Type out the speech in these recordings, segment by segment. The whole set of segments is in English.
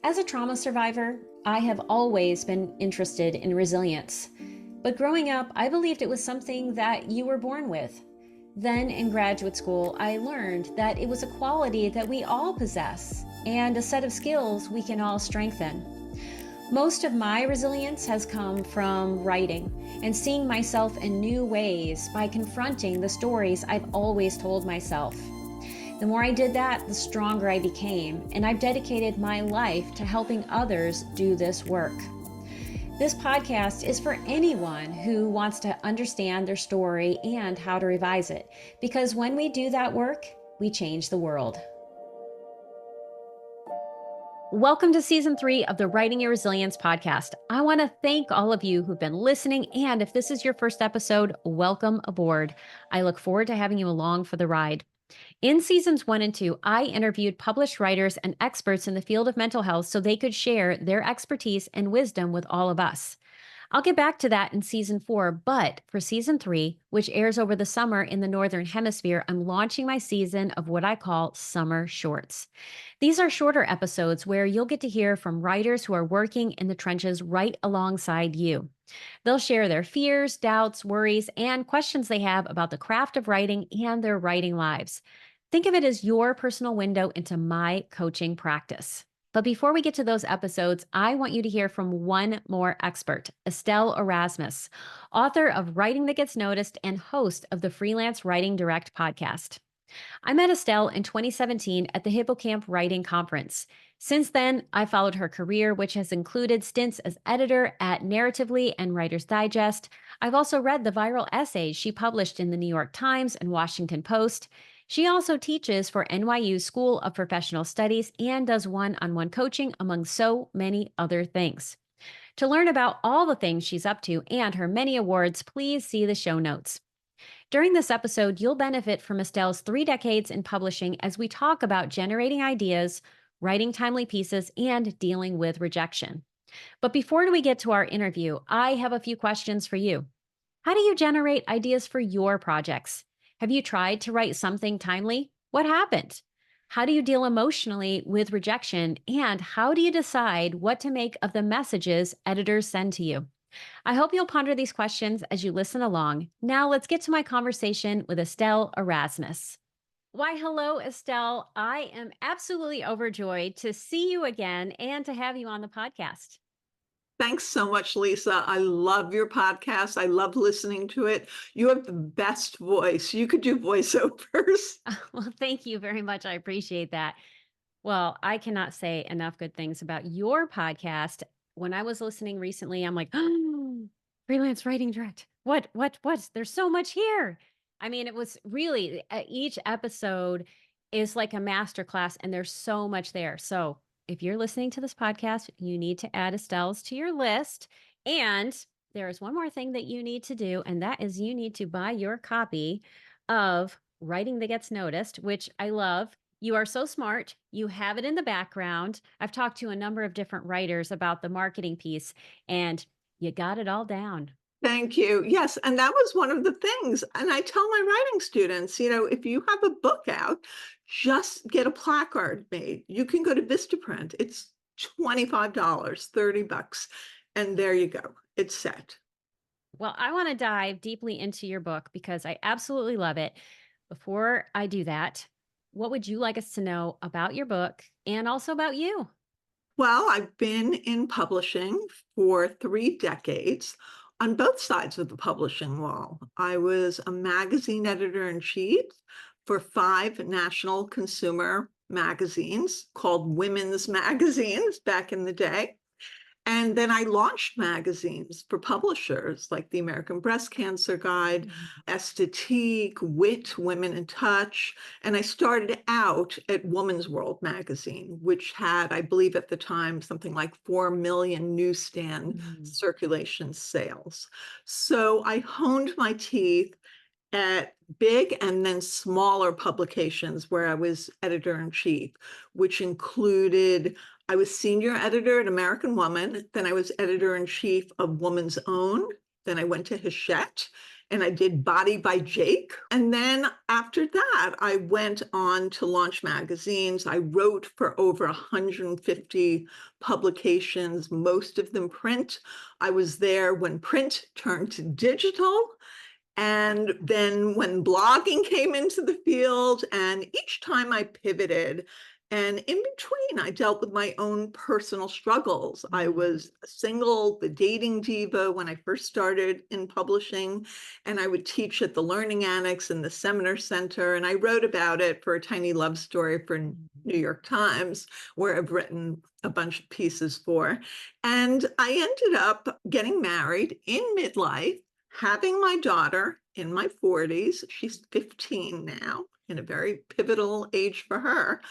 As a trauma survivor, I have always been interested in resilience. But growing up, I believed it was something that you were born with. Then in graduate school, I learned that it was a quality that we all possess and a set of skills we can all strengthen. Most of my resilience has come from writing and seeing myself in new ways by confronting the stories I've always told myself. The more I did that, the stronger I became, and I've dedicated my life to helping others do this work. This podcast is for anyone who wants to understand their story and how to revise it, because when we do that work, we change the world. Welcome to Season 3 of the Writing Your Resilience podcast. I want to thank all of you who've been listening, and if this is your first episode, welcome aboard. I look forward to having you along for the ride. In seasons 1 and 2, I interviewed published writers and experts in the field of mental health so they could share their expertise and wisdom with all of us. I'll get back to that in season 4, but for season 3, which airs over the summer in the Northern Hemisphere, I'm launching my season of what I call summer shorts. These are shorter episodes where you'll get to hear from writers who are working in the trenches right alongside you. They'll share their fears, doubts, worries, and questions they have about the craft of writing and their writing lives. Think of it as your personal window into my coaching practice. But before we get to those episodes, I want you to hear from one more expert, Estelle Erasmus, author of Writing That Gets Noticed and host of the Freelance Writing Direct podcast. I met Estelle in 2017 at the Hippocamp Writing Conference. Since then, I followed her career, which has included stints as editor at Narratively and Writer's Digest. I've also read the viral essays she published in the New York Times and Washington Post. She also teaches for NYU School of Professional Studies and does one-on-one coaching, among so many other things. To learn about all the things she's up to and her many awards, please see the show notes. During this episode, you'll benefit from Estelle's 3 decades in publishing as we talk about generating ideas, writing timely pieces, and dealing with rejection. But before we get to our interview, I have a few questions for you. How do you generate ideas for your projects? Have you tried to write something timely? What happened? How do you deal emotionally with rejection? And how do you decide what to make of the messages editors send to you? I hope you'll ponder these questions as you listen along. Now let's get to my conversation with Estelle Erasmus. Why, hello, Estelle. I am absolutely overjoyed to see you again and to have you on the podcast. Thanks so much, Lisa. I love your podcast. I love listening to it. You have the best voice. You could do voiceovers. Well, thank you very much. I appreciate that. Well, I cannot say enough good things about your podcast. When I was listening recently, I'm like, oh, freelance writing direct. What? There's so much here. I mean, it was really each episode is like a masterclass, and there's so much there. So if you're listening to this podcast, you need to add Estelle's to your list. And there is one more thing that you need to do, and that is you need to buy your copy of Writing That Gets Noticed, which I love. You are so smart. You have it in the background. I've talked to a number of different writers about the marketing piece, and you got it all down. Thank you. Yes, and that was one of the things. And I tell my writing students, if you have a book out, just get a placard made. You can go to Vistaprint. It's $25, $30, and there you go. It's set. Well, I want to dive deeply into your book because I absolutely love it. Before I do that, what would you like us to know about your book and also about you? Well, I've been in publishing for 3 decades on both sides of the publishing wall. I was a magazine editor-in-chief for 5 national consumer magazines called women's magazines back in the day. And then I launched magazines for publishers like the American Breast Cancer Guide, Esthétique, Wit, Women in Touch. And I started out at Woman's World magazine, which had, I believe at the time, something like 4 million newsstand Mm. circulation sales. So I honed my teeth at big and then smaller publications where I was editor-in-chief, which included, I was senior editor at American Woman, then I was editor-in-chief of Woman's Own, then I went to Hachette, and I did Body by Jake. And then after that, I went on to launch magazines. I wrote for over 150 publications, most of them print. I was there when print turned to digital. And then when blogging came into the field, and each time I pivoted, and in between, I dealt with my own personal struggles. I was single, the dating diva when I first started in publishing, and I would teach at the Learning Annex and the Seminar Center, and I wrote about it for a tiny love story for New York Times, where I've written a bunch of pieces for. And I ended up getting married in midlife, having my daughter in my 40s. She's 15 now, in a very pivotal age for her.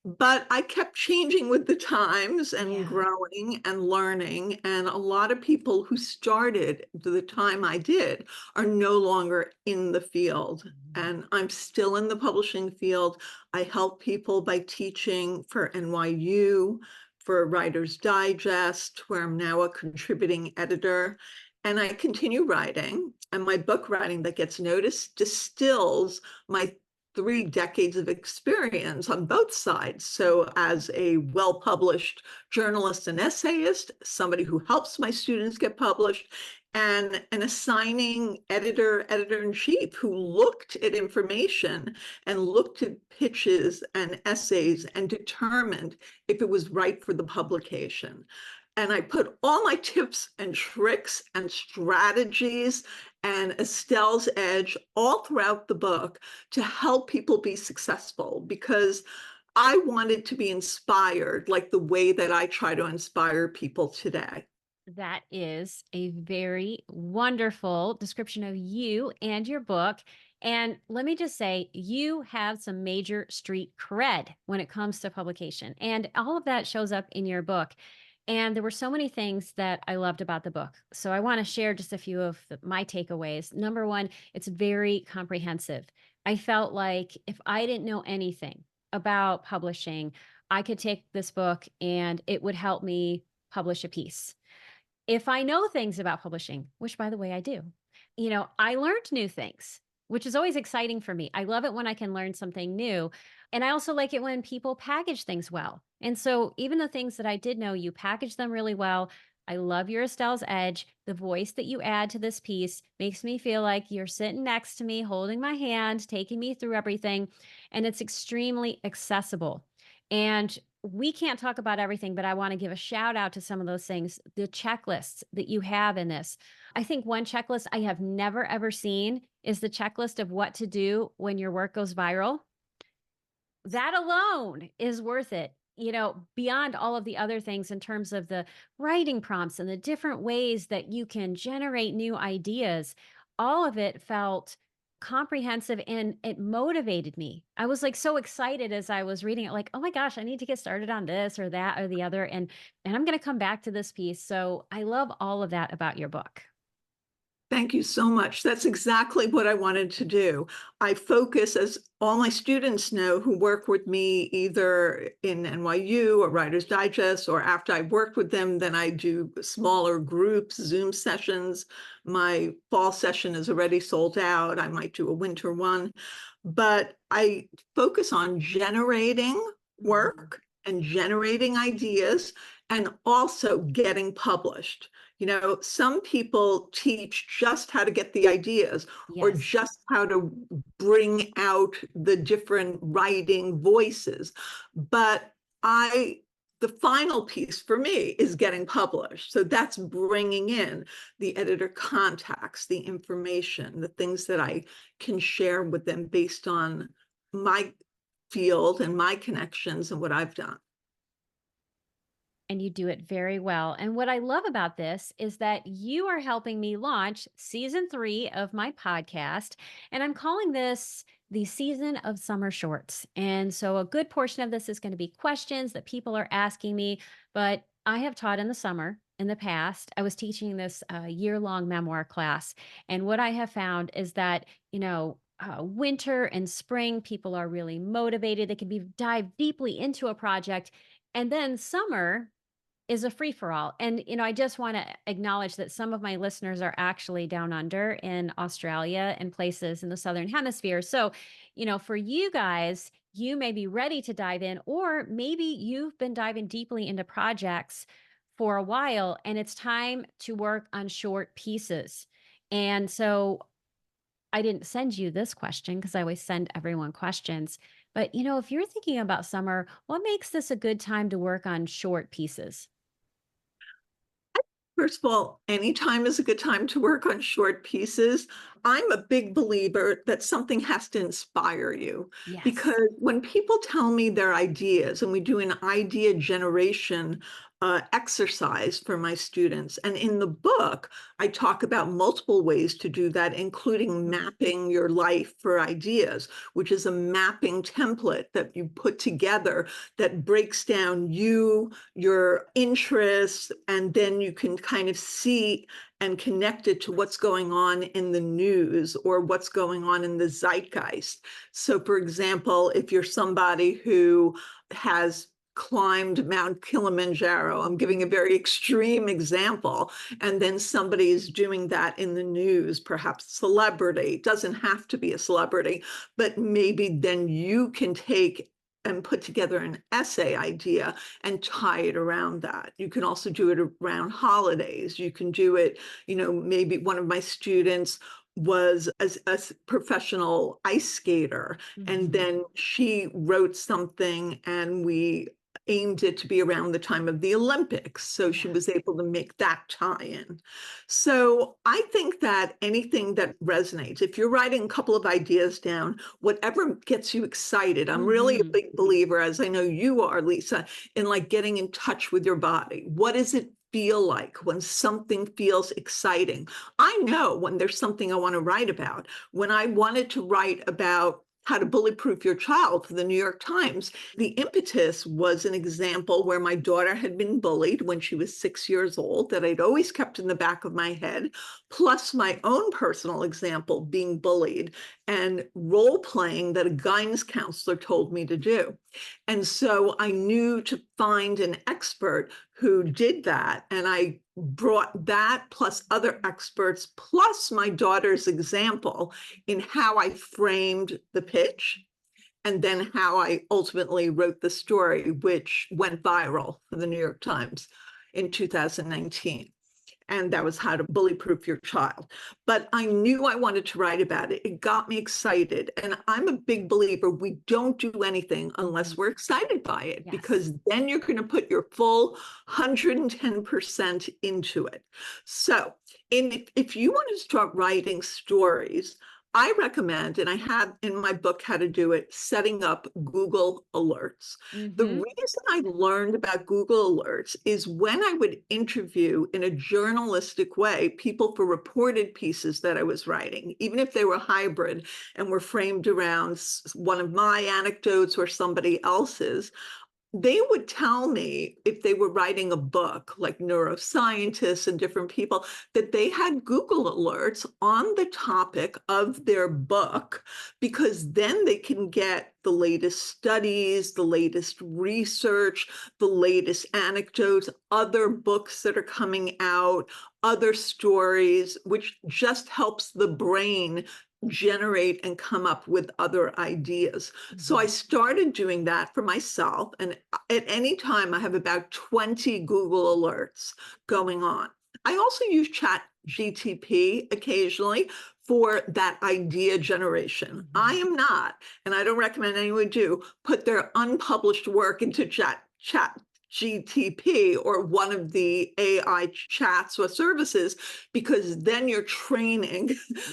But I kept changing with the times and growing and learning. And a lot of people who started the time I did are no longer in the field. And I'm still in the publishing field. I help people by teaching for NYU, for Writer's Digest, where I'm now a contributing editor. And I continue writing. And my book writing that gets noticed distills my 3 decades of experience on both sides. So as a well-published journalist and essayist, somebody who helps my students get published, and an assigning editor-in-chief who looked at information and looked at pitches and essays and determined if it was right for the publication. And I put all my tips and tricks and strategies and Estelle's Edge all throughout the book to help people be successful, because I wanted to be inspired like the way that I try to inspire people today. That is a very wonderful description of you and your book. And let me just say, you have some major street cred when it comes to publication. And all of that shows up in your book. And there were so many things that I loved about the book. So I want to share just a few of my takeaways. Number one, it's very comprehensive. I felt like if I didn't know anything about publishing, I could take this book and it would help me publish a piece. If I know things about publishing, which by the way, I do, I learned new things, which is always exciting for me. I love it when I can learn something new. And I also like it when people package things well. And so even the things that I did know, you package them really well. I love your Estelle's Edge. The voice that you add to this piece makes me feel like you're sitting next to me, holding my hand, taking me through everything. And it's extremely accessible. And we can't talk about everything, but I want to give a shout out to some of those things, the checklists that you have in this. I think one checklist I have never ever seen is the checklist of what to do when your work goes viral. That alone is worth it, beyond all of the other things in terms of the writing prompts and the different ways that you can generate new ideas. All of it felt comprehensive and it motivated me. I was like so excited as I was reading it, like, oh my gosh, I need to get started on this or that or the other. And I'm going to come back to this piece. So I love all of that about your book. Thank you so much. That's exactly what I wanted to do. I focus, as all my students know who work with me either in NYU or Writer's Digest, or after I've worked with them, then I do smaller groups, Zoom sessions. My fall session is already sold out. I might do a winter one. But I focus on generating work and generating ideas and also getting published. Some people teach just how to get the ideas or Yes. just how to bring out the different writing voices. But the final piece for me is getting published. So that's bringing in the editor contacts, the information, the things that I can share with them based on my field and my connections and what I've done. And you do it very well. And what I love about this is that you are helping me launch season 3 of my podcast. And I'm calling this the season of summer shorts. And so a good portion of this is going to be questions that people are asking me. But I have taught in the summer. In the past, I was teaching this year-long memoir class. And what I have found is that, winter and spring, people are really motivated. They can dive deeply into a project. And then summer, is a free for all. And, I just want to acknowledge that some of my listeners are actually down under in Australia and places in the Southern Hemisphere. So, for you guys, you may be ready to dive in, or maybe you've been diving deeply into projects for a while and it's time to work on short pieces. And so I didn't send you this question because I always send everyone questions. But, if you're thinking about summer, what makes this a good time to work on short pieces? First of all, any time is a good time to work on short pieces. I'm a big believer that something has to inspire you, Yes. because when people tell me their ideas, and we do an idea generation exercise for my students, and in the book, I talk about multiple ways to do that, including mapping your life for ideas, which is a mapping template that you put together that breaks down your interests, and then you can kind of see and connect it to what's going on in the news or what's going on in the zeitgeist. So, for example, if you're somebody who has climbed Mount Kilimanjaro, I'm giving a very extreme example, and then somebody is doing that in the news, perhaps celebrity, doesn't have to be a celebrity, but maybe then you can take and put together an essay idea and tie it around that. You can also do it around holidays. You can do it, maybe one of my students was a professional ice skater, and Mhm. then she wrote something and we aimed it to be around the time of the Olympics. So she Yeah. was able to make that tie-in. So I think that anything that resonates, if you're writing a couple of ideas down, whatever gets you excited. I'm really a Mhm. big believer, as I know you are, Lisa, in like getting in touch with your body. What does it feel like when something feels exciting? I know when there's something I want to write about. When I wanted to write about how to bullyproof your child for the New York Times, the impetus was an example where my daughter had been bullied when she was 6 years old, that I'd always kept in the back of my head, plus my own personal example being bullied and role playing that a guidance counselor told me to do. And so I knew to find an expert who did that. And I brought that plus other experts, plus my daughter's example in how I framed the pitch, and then how I ultimately wrote the story, which went viral for the New York Times in 2019. And that was how to bully-proof your child. But I knew I wanted to write about it. It got me excited. And I'm a big believer we don't do anything Mhm. unless we're excited by it, Yes. because then you're going to put your full 110% into it. So if you want to start writing stories, I recommend, and I have in my book How to Do It, setting up Google Alerts. The Mhm. reason I learned about Google Alerts is when I would interview in a journalistic way people for reported pieces that I was writing, even if they were hybrid and were framed around one of my anecdotes or somebody else's, they would tell me if they were writing a book, like neuroscientists and different people, that they had Google alerts on the topic of their book, because then they can get the latest studies, the latest research, the latest anecdotes, other books that are coming out, other stories, which just helps the brain generate and come up with other ideas. So I Mhm. started doing that for myself. And at any time, I have about 20 Google alerts going on. I also use Chat GTP occasionally for that idea generation. I Mhm. am not, and I don't recommend anyone do, put their unpublished work into Chat GTP or one of the AI chats or services, because then you're training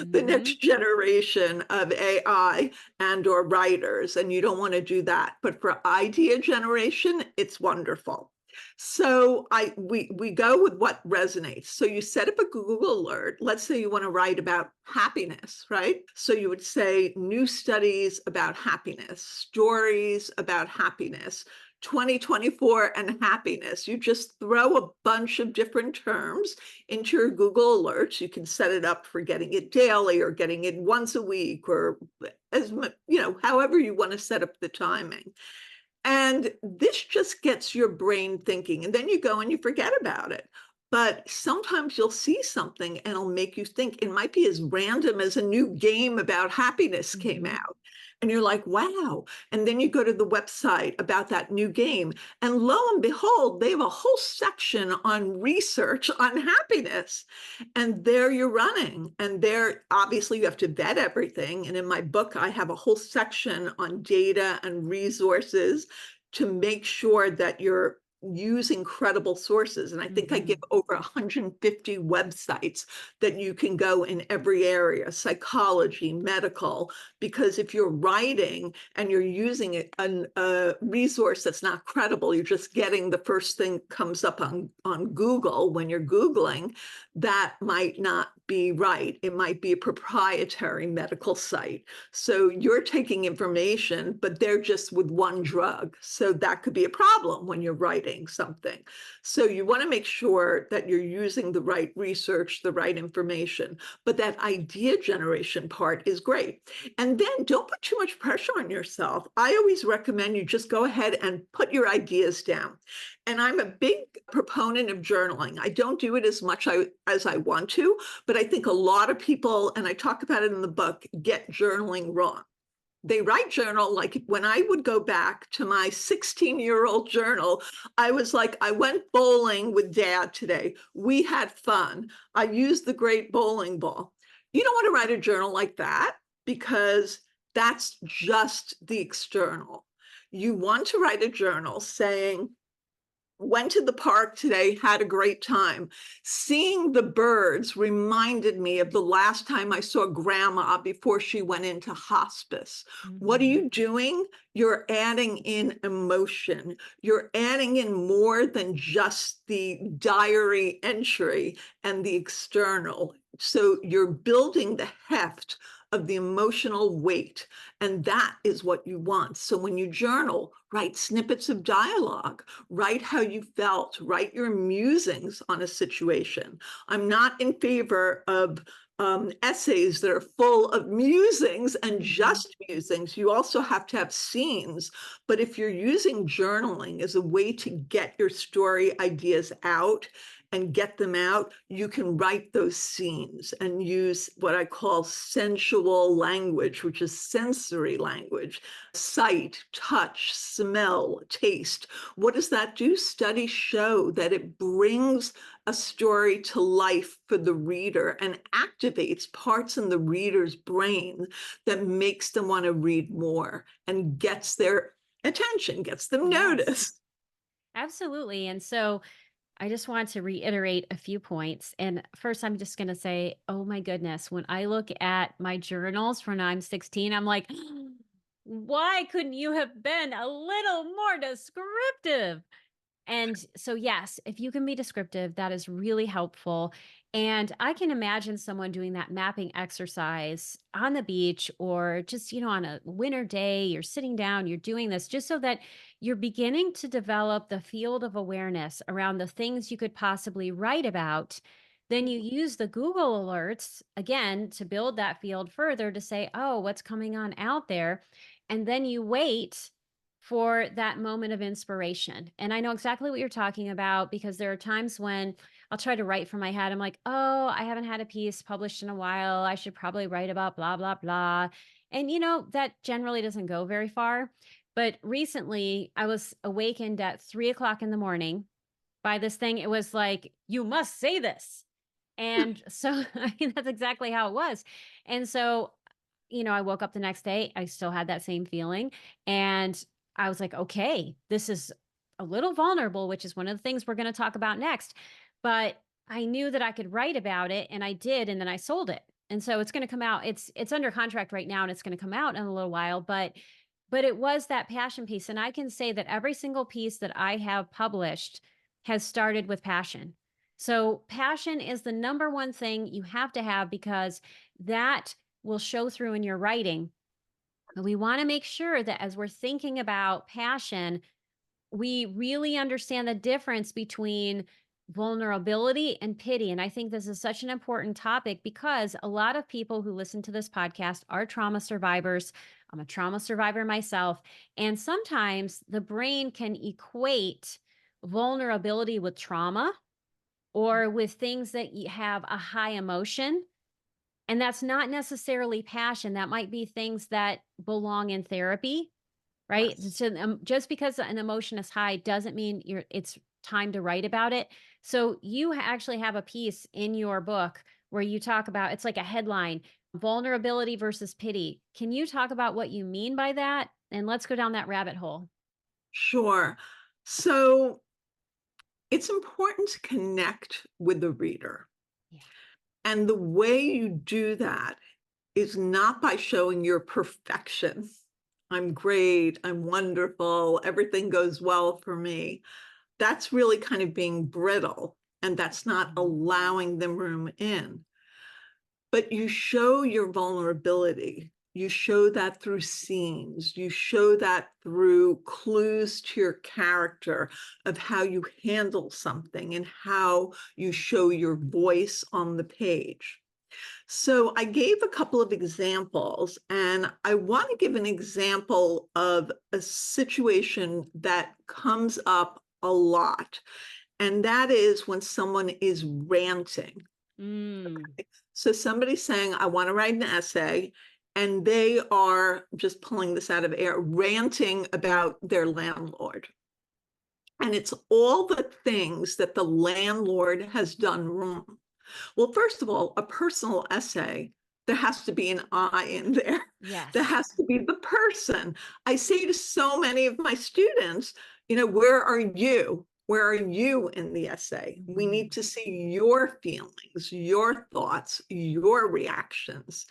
the Mhm. next generation of AI and or writers, and you don't want to do that. But for idea generation, it's wonderful. So we go with what resonates. So you set up a Google alert. Let's say you want to write about happiness, right? So you would say new studies about happiness, stories about happiness, 2024 and happiness. You just throw a bunch of different terms into your Google alerts. You can set it up for getting it daily or getting it once a week, or however you want to set up the timing. And this just gets your brain thinking, and then you go and you forget about it. But sometimes you'll see something and it'll make you think. It might be as random as a new game about happiness came Mhm. out. And you're like, wow. And then you go to the website about that new game. And lo and behold, they have a whole section on research on happiness. And there you're running. And there, obviously, you have to vet everything. And in my book, I have a whole section on data and resources to make sure that you're using credible sources. And I think I give Mhm. over 150 websites that you can go in every area, psychology, medical, because if you're writing and you're using a resource that's not credible, you're just getting the first thing that comes up on Google when you're Googling, that might not be right. It might be a proprietary medical site. So you're taking information, but they're just with one drug. So that could be a problem when you're writing something. So you want to make sure that you're using the right research, the right information. But that idea generation part is great. And then don't put too much pressure on yourself. I always recommend you just go ahead and put your ideas down. And I'm a big proponent of journaling. I don't do it as much as I want to, but I think a lot of people, and I talk about it in the book, get journaling wrong. They write journal like when I would go back to my 16-year-old journal, I was like, I went bowling with dad today. We had fun. I used the great bowling ball. You don't want to write a journal like that because that's just the external. You want to write a journal saying, went to the park today, had a great time. Seeing the birds reminded me of the last time I saw grandma before she went into hospice. What are Mhm. you doing? You're adding in emotion. You're adding in more than just the diary entry and the external. So you're building the heft of the emotional weight. And that is what you want. So when you journal, write snippets of dialogue, write how you felt, write your musings on a situation. I'm not in favor of essays that are full of musings and Mhm. just musings. You also have to have scenes. But if you're using journaling as a way to get your story ideas out and get them out, you can write those scenes and use what I call sensual language, which is sensory language, sight, touch, smell, taste. What does that do? Studies show that it brings a story to life for the reader and activates parts in the reader's brain that makes them want to read more and gets their attention, gets them Yes, noticed. absolutely. And so I just want to reiterate a few points. And first, I'm just going to say, oh my goodness, when I look at my journals from when I'm 16, I'm like, why couldn't you have been a little more descriptive? And so, yes, if you can be descriptive, that is really helpful. And I can imagine someone doing that mapping exercise on the beach or just, on a winter day, you're sitting down, you're doing this just so that you're beginning to develop the field of awareness around the things you could possibly write about. Then you use the Google alerts again to build that field further to say, oh, what's coming on out there? And then you wait for that moment of inspiration. And I know exactly what you're talking about because there are times when I'll try to write from my head. I'm like, oh, I haven't had a piece published in a while. I should probably write about blah, blah, blah. And, that generally doesn't go very far. But recently, I was awakened at 3 o'clock in the morning by this thing. It was like, you must say this. And so I mean, that's exactly how it was. And so I woke up the next day, I still had that same feeling, and I was like, "Okay, this is a little vulnerable," which is one of the things we're gonna talk about next, but I knew that I could write about it, and I did, and then I sold it, and so it's gonna come out. It's under contract right now, and it's gonna come out in a little while, but it was that passion piece, and I can say that every single piece that I have published has started with passion. So, passion is the number one thing you have to have because that will show through in your writing. But we want to make sure that as we're thinking about passion, we really understand the difference between vulnerability and pity. And I think this is such an important topic because a lot of people who listen to this podcast are trauma survivors. I'm a trauma survivor myself. And sometimes the brain can equate vulnerability with trauma or with things that have a high emotion. And that's not necessarily passion. That might be things that belong in therapy, right? Yes. So just because an emotion is high doesn't mean it's time to write about it. So you actually have a piece in your book where you talk about, it's like a headline, vulnerability versus pity. Can you talk about what you mean by that? And let's go down that rabbit hole. Sure. So it's important to connect with the reader. Yeah. And the way you do that is not by showing your perfection. I'm great, I'm wonderful, everything goes well for me. That's really kind of being brittle, and that's not allowing them room in. But you show your vulnerability. You show that through scenes. You show that through clues to your character of how you handle something and how you show your voice on the page. So I gave a couple of examples, and I want to give an example of a situation that comes up a lot, and that is when someone is ranting. Mm, So somebody's saying, I want to write an essay, and they are just pulling this out of air, ranting about their landlord. And it's all the things that the landlord has done wrong. Well, first of all, a personal essay, there has to be an I in there. There yes. has to be the person. I say to so many of my students, where are you? Where are you in the essay? We need to see your feelings, your thoughts, your reactions.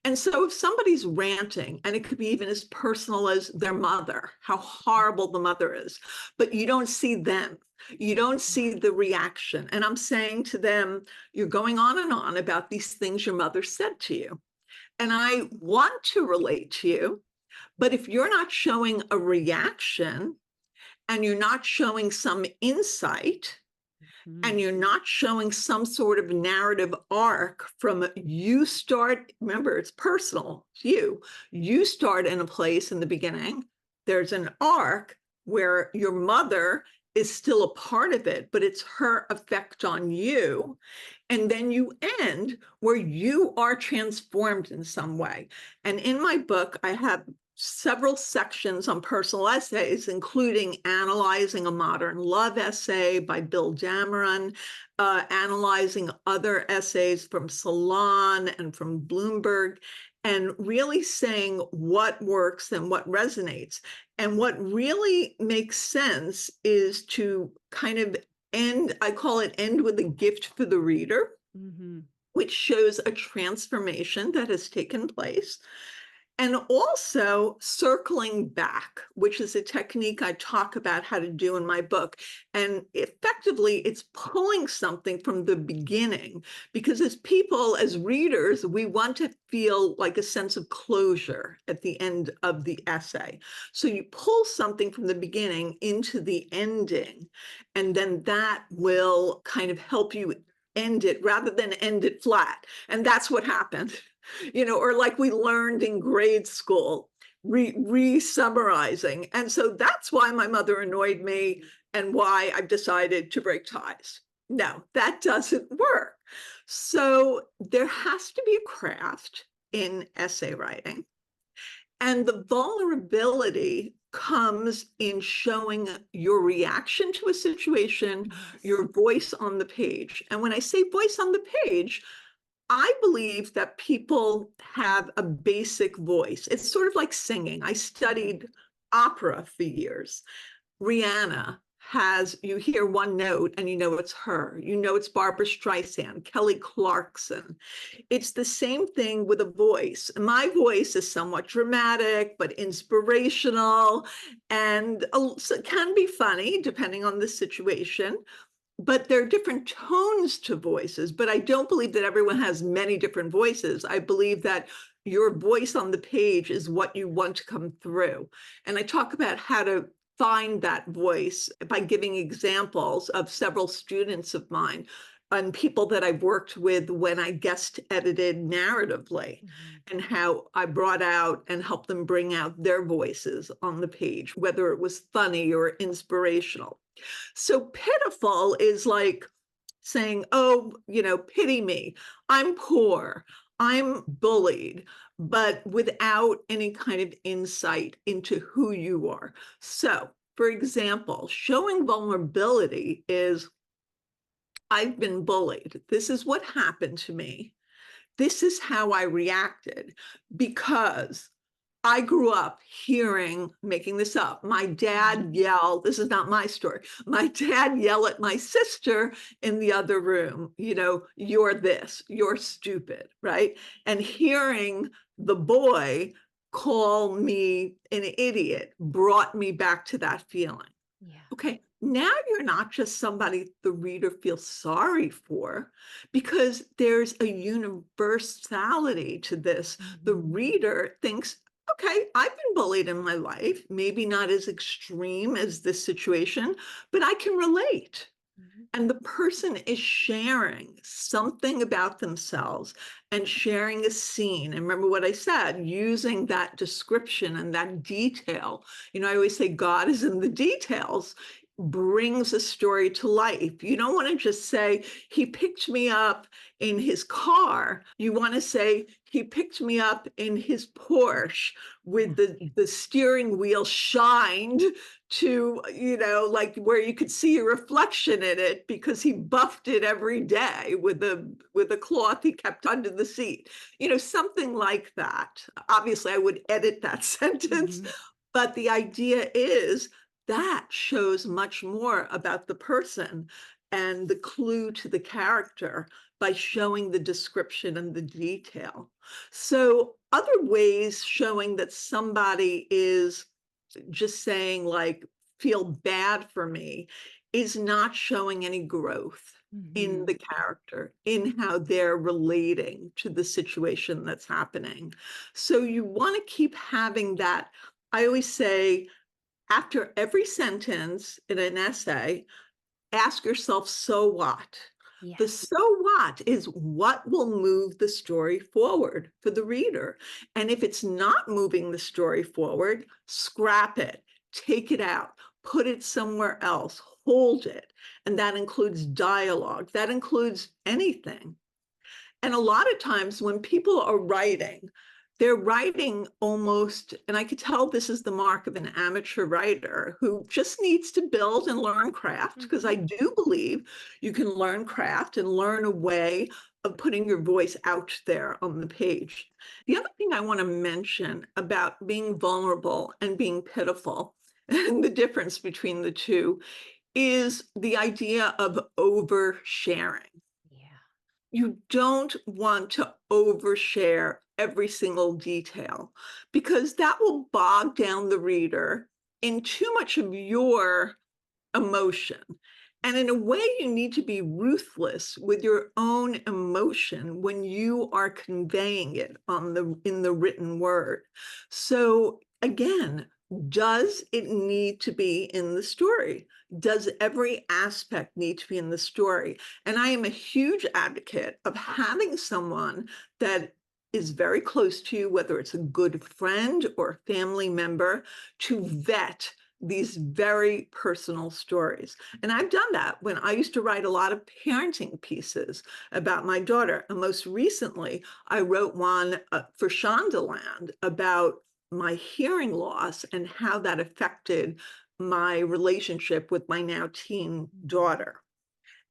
And so if somebody's ranting, and it could be even as personal as their mother, how horrible the mother is, but you don't see them, you don't see the reaction. And I'm saying to them, you're going on and on about these things your mother said to you. And I want to relate to you, but if you're not showing a reaction and you're not showing some insight, Mm, and you're not showing some sort of narrative arc from you start, remember, it's personal, it's you start in a place in the beginning, there's an arc where your mother is still a part of it, but it's her effect on you, and then you end where you are transformed in some way. And in my book I have several sections on personal essays, including analyzing a modern love essay by Bill Dameron, analyzing other essays from Salon and from Bloomberg, and really saying what works and what resonates. And what really makes sense is to kind of end, I call it end with a gift for the reader, hmm which shows a transformation that has taken place. And also circling back, which is a technique I talk about how to do in my book. And effectively, it's pulling something from the beginning, because as people, as readers, we want to feel like a sense of closure at the end of the essay. So you pull something from the beginning into the ending, and then that will kind of help you end it rather than end it flat. And that's what happened. Or like we learned in grade school, re-summarizing. And so that's why my mother annoyed me and why I've decided to break ties. No, that doesn't work. So there has to be a craft in essay writing. And the vulnerability comes in showing your reaction to a situation, Yes. your voice on the page. And when I say voice on the page, I believe that people have a basic voice. It's sort of like singing. I Mhm. studied opera for years. Rihanna has, you hear one note and you know it's her. You know it's Barbara Streisand, Kelly Clarkson. It's the same thing with a voice. My voice is somewhat dramatic, but inspirational, and can be funny depending on the situation. But there are different tones to voices, but I don't believe that everyone has many different voices. I believe that your voice on the page is what you want to come through. And I talk about how to find that voice by giving examples of several students of mine and people that I've worked with when I guest edited narratively, Mhm. and how I brought out and helped them bring out their voices on the page, whether it was funny or inspirational. So pitiful is like saying, oh, pity me. I'm poor. I'm bullied, but without any kind of insight into who you are. So, for example, showing vulnerability is I've been bullied. This is what happened to me. This is how I reacted because I grew up hearing, making this up, my dad yell, this is not my story, my dad yell at my sister in the other room, you're this, you're stupid, right? And hearing the boy call me an idiot brought me back to that feeling. Yeah. Okay, now you're not just somebody the reader feels sorry for, because there's a universality to this. The Mhm. reader thinks, okay, I've been bullied in my life, maybe not as extreme as this situation, but I can relate. Mhm. And the person is sharing something about themselves and sharing a scene. And remember what I said, using that description and that detail. I always say God is in the details, brings a story to life. You don't want to just say, he picked me up in his car. You want to say, he picked me up in his Porsche with the steering wheel shined to, like where you could see a reflection in it because he buffed it every day with a cloth he kept under the seat. Something like that. Obviously, I would edit that sentence, Mhm. but the idea is that shows much more about the person and the clue to the character by showing the description and the detail. So other ways showing that somebody is just saying like, feel bad for me, is not showing any growth in Mhm. the character, in how they're relating to the situation that's happening. So you want to keep having that. I always say, after every sentence in an essay, ask yourself, so what? The Yes. so what is what will move the story forward for the reader. And if it's not moving the story forward, scrap it, take it out, put it somewhere else, hold it. And that includes dialogue, that includes anything. And a lot of times when people are writing, they're writing almost, and I could tell this is the mark of an amateur writer who just needs to build and learn craft, because Mhm. I do believe you can learn craft and learn a way of putting your voice out there on the page. The other thing I want to mention about being vulnerable and being pitiful, and the difference between the two, is the idea of oversharing. Yeah. You don't want to overshare every single detail, because that will bog down the reader in too much of your emotion. And in a way, you need to be ruthless with your own emotion when you are conveying it in the written word. So again, does it need to be in the story? Does every aspect need to be in the story? And I am a huge advocate of having someone that is very close to you, whether it's a good friend or a family member, to vet these very personal stories. And I've done that when I used to write a lot of parenting pieces about my daughter. And most recently, I wrote one for Shondaland about my hearing loss and how that affected my relationship with my now teen Mhm. daughter.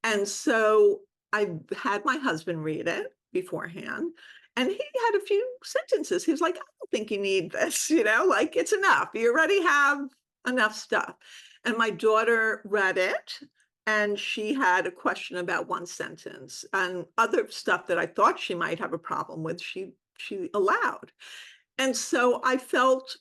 And so I had my husband read it beforehand, and he had a few sentences. He was like, I don't think you need this, like it's enough. You already have enough stuff. And my daughter read it, and she had a question about one sentence, and other stuff that I thought she might have a problem with, she allowed. And so I felt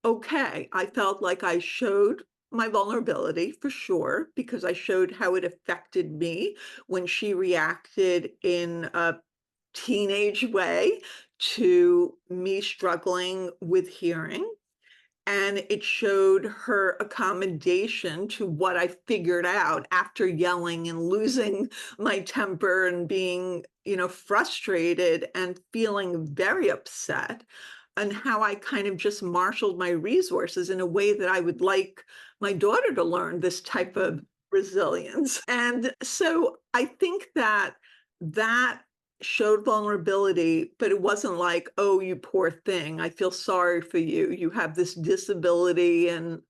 okay. I felt like I showed my vulnerability for sure, because I showed how it affected me when she reacted in a teenage way to me struggling with hearing. and it showed her accommodation to what I figured out after yelling and losing my temper and being, frustrated and feeling very upset, and how I kind of just marshaled my resources in a way that I would like my daughter to learn this type Mhm. of resilience. And so I think that that showed vulnerability, but it wasn't like, "Oh, you poor thing. I feel sorry for you. You have this disability and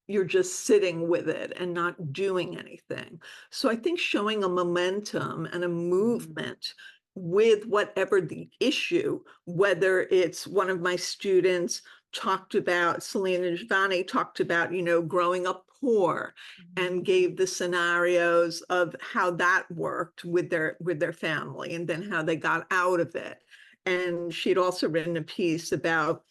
you're just sitting with it and not doing anything." So I think showing a momentum and a Mhm. movement with whatever the issue, whether it's one of my students talked about, Selena Jvani talked about, growing up poor Mhm. and gave the scenarios of how that worked with their family and then how they got out of it. And she'd also written a piece about,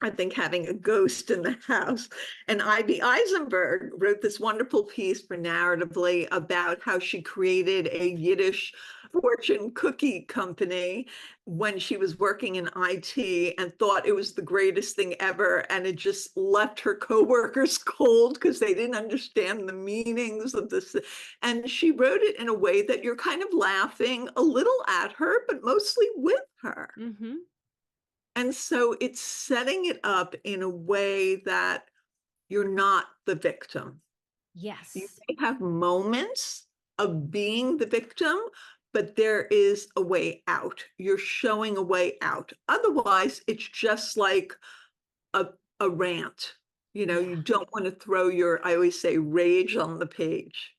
I think, having a ghost in the house. And Ivy Eisenberg wrote this wonderful piece for Narratively about how she created a Yiddish fortune cookie company when she was working in IT and thought it was the greatest thing ever. And it just left her coworkers cold because they didn't understand the meanings of this. And she wrote it in a way that you're kind of laughing a little at her, but mostly with her. Mhm. And so it's setting it up in a way that you're not the victim. You Yes. may have moments of being the victim, but there is a way out. You're showing a way out. Otherwise, it's just like a, a rant. You Yeah. don't want to throw your, I always say, rage on the page.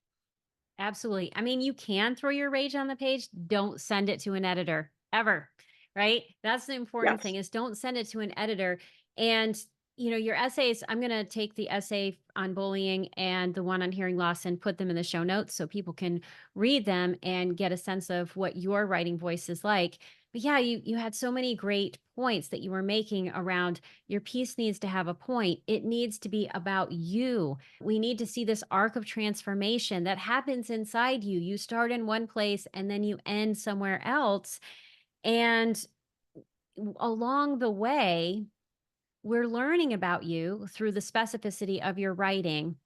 Absolutely. I mean, you can throw your rage on the page. Don't send it to an editor ever, right? That's the important thing Yes. is don't send it to an editor. And your essays, I'm going to take the essay on bullying and the one on hearing loss and put them in the show notes so people can read them and get a sense of what your writing voice is like. But yeah, you had so many great points that you were making around your piece needs to have a point. It needs to be about you. We need to see this arc of transformation that happens inside you. You start in one place and then you end somewhere else. And along the way, we're learning about you through the specificity of your writing,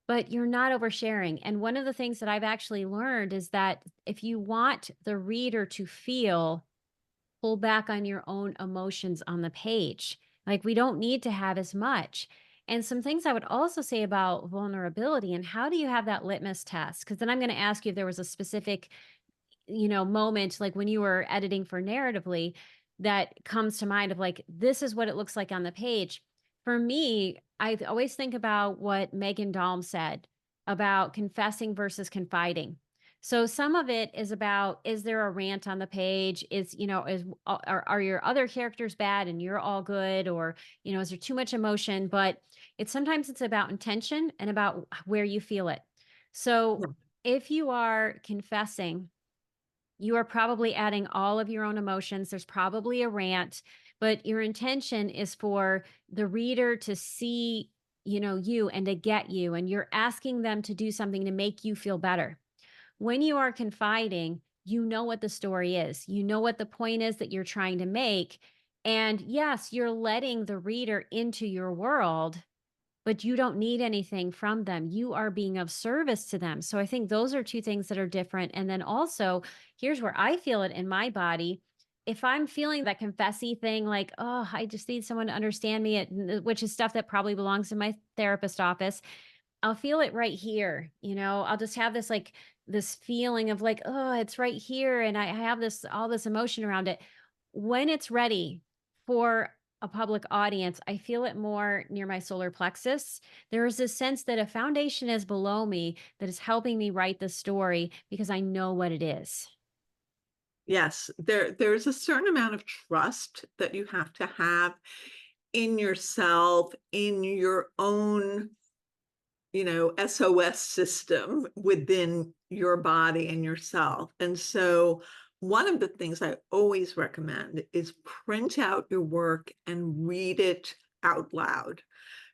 but you're not oversharing. And one of the things that I've actually learned is that if you want the reader to feel, pull back on your own emotions on the page. Like we don't need to have as much. And some things I would also say about vulnerability and how do you have that litmus test? Because then I'm going to ask you if there was a specific, moment like when you were editing for Narratively that comes to mind of like, this is what it looks like on the page. For me, I always think about what Megan Dahlm said about confessing versus confiding. So some of it is about, is there a rant on the page? Are your other characters bad and you're all good? Or, is there too much emotion? But it's about intention and about where you feel it. So Yeah. if you are confessing, you are probably adding all of your own emotions. There's probably a rant, but your intention is for the reader to see, you and to get you, and you're asking them to do something to make you feel better. When you are confiding, you know what the story is. You know what the point is that you're trying to make. And yes, you're letting the reader into your world, but you don't need anything from them. You are being of service to them. So I think those are two things that are different. And then also, here's where I feel it in my body. If I'm feeling that confessy thing, like, oh, I just need someone to understand me, which is stuff that probably belongs in my therapist office, I'll feel it right here. I'll just have this feeling of like, oh, it's right here. And I have all this emotion around it. When it's ready for a public audience, I feel it more near my solar plexus. There is this sense that a foundation is below me that is helping me write the story because I know what it is. Yes, there's a certain amount of trust that you have to have in yourself, in your own, SOS system within your body and yourself. And so one of the things I always recommend is print out your work and read it out loud,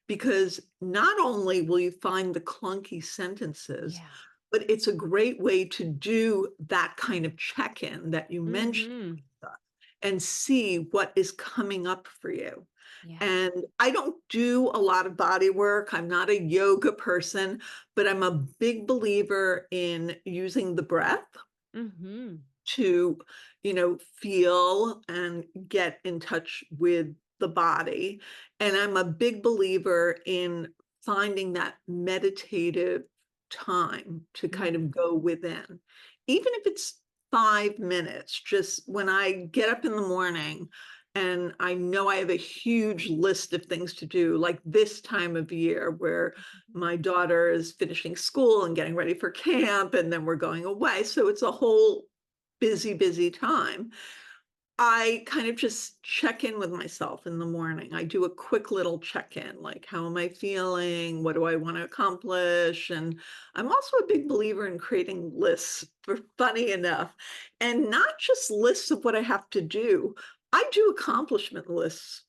because not only will you find the clunky sentences, Yeah. but it's a great way to do that kind of check-in that you mentioned. Mhm. and see what is coming up for you. Yeah. And I don't do a lot of body work. I'm not a yoga person, but I'm a big believer in using the breath Mm-hmm. to, feel and get in touch with the body. And I'm a big believer in finding that meditative time to kind Mm. of go within. Even if it's 5 minutes, just when I get up in the morning and I know I have a huge list of things to do, like this time of year where Mhm. my daughter is finishing school and getting ready for camp, and then we're going away. So it's a whole busy, busy time. I kind of just check in with myself in the morning. I do a quick little check in, like, how am I feeling? What do I want to accomplish? And I'm also a big believer in creating lists, for funny enough, and not just lists of what I have to do. I do accomplishment lists.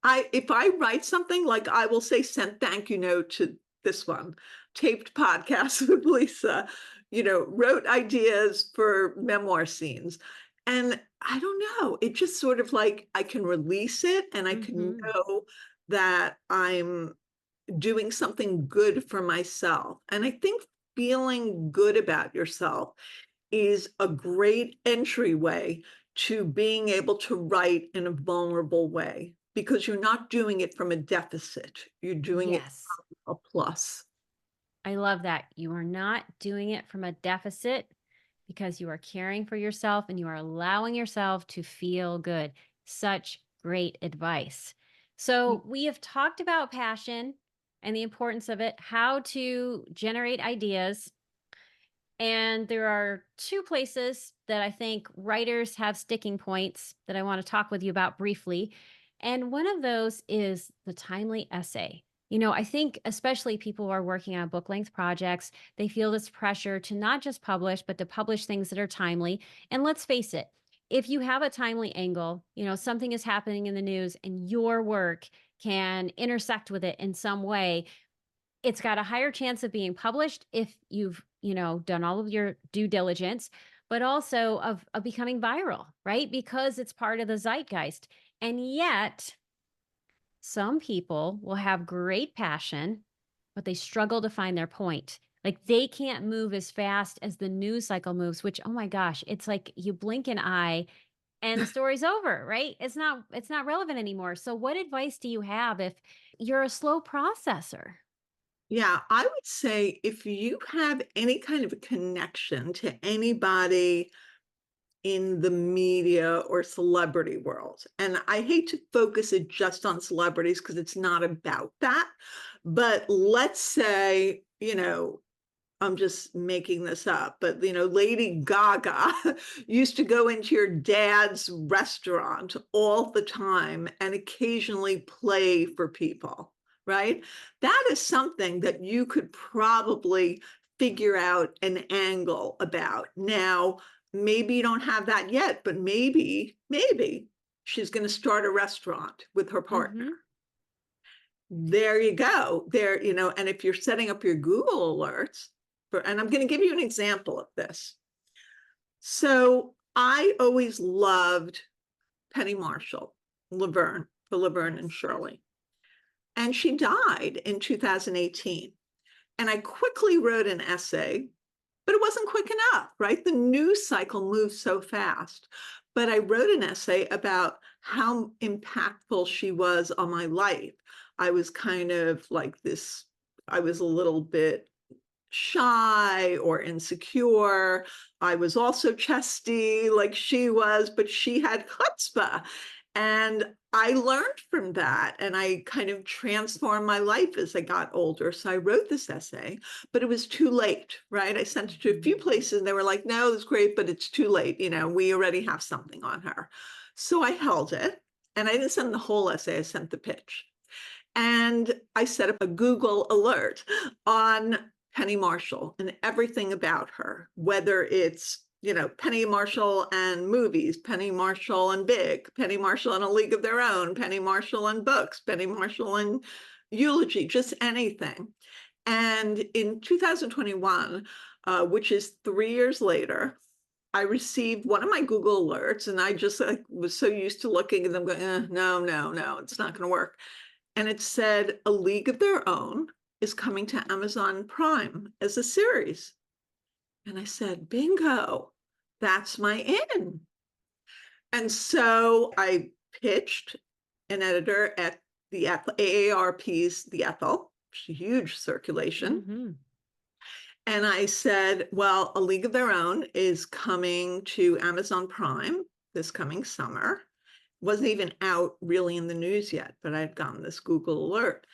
If I write something, like, I will say, "Sent thank you note to this one," taped podcast with Lisa, wrote ideas for memoir scenes. And I don't know, it just sort of like I can release it and I can Mm-hmm. know that I'm doing something good for myself. And I think feeling good about yourself is a great entryway to being able to write in a vulnerable way, because you're not doing it from a deficit. You're doing it Yes. from a plus. I love that. You are not doing it from a deficit because you are caring for yourself and you are allowing yourself to feel good. Such great advice. So, we have talked about passion and the importance of it, how to generate ideas. And there are two places that I think writers have sticking points that I want to talk with you about briefly. And one of those is the timely essay. I think especially people who are working on book length projects, they feel this pressure to not just publish, but to publish things that are timely. And let's face it, if you have a timely angle, something is happening in the news and your work can intersect with it in some way, it's got a higher chance of being published if you've, done all of your due diligence, but also of becoming viral, right? Because it's part of the zeitgeist. And yet, some people will have great passion, but they struggle to find their point. Like they can't move as fast as the news cycle moves, which, oh my gosh, it's like you blink an eye and the story's over, right? It's not relevant anymore. So what advice do you have if you're a slow processor? Yeah, I would say if you have any kind of a connection to anybody in the media or celebrity world, and I hate to focus it just on celebrities because it's not about that, but let's say, I'm just making this up, but Lady Gaga used to go into your dad's restaurant all the time and occasionally play for people, right? That is something that you could probably figure out an angle about. Now, maybe you don't have that yet, but maybe she's going to start a restaurant with her partner. Mhm. There you go. There, and if you're setting up your Google alerts and I'm going to give you an example of this. So I always loved Penny Marshall, Laverne and Yes. Shirley. And she died in 2018. And I quickly wrote an essay, but it wasn't quick enough, right? The news cycle moves so fast. But I wrote an essay about how impactful she was on my life. I was kind of like this, I was a little bit shy or insecure. I was also chesty like she was, but she had chutzpah. And I learned from that and I kind of transformed my life as I got older. So I wrote this essay, but it was too late, right? I sent it to a few Mhm. places and they were like, no, it's great, but it's too late. We already have something on her. So I held it and I didn't send the whole essay, I sent the pitch. And I set up a Google alert on Penny Marshall and everything about her, whether it's, Penny Marshall and movies, Penny Marshall and Big, Penny Marshall and A League of Their Own, Penny Marshall and books, Penny Marshall and eulogy, just anything. And in 2021, which is 3 years later, I received one of my Google alerts, and I just, like, was so used to looking at them going, no, no, no, it's not gonna work." And it said, "A League of Their Own is coming to Amazon Prime as a series." And I said, "Bingo, that's my in." And so I pitched an editor at the AARP's The Ethel, huge circulation. Hmm. And I said, "Well, A League of Their Own is coming to Amazon Prime this coming summer." Wasn't even out really in the news yet, but I had gotten this Google alert.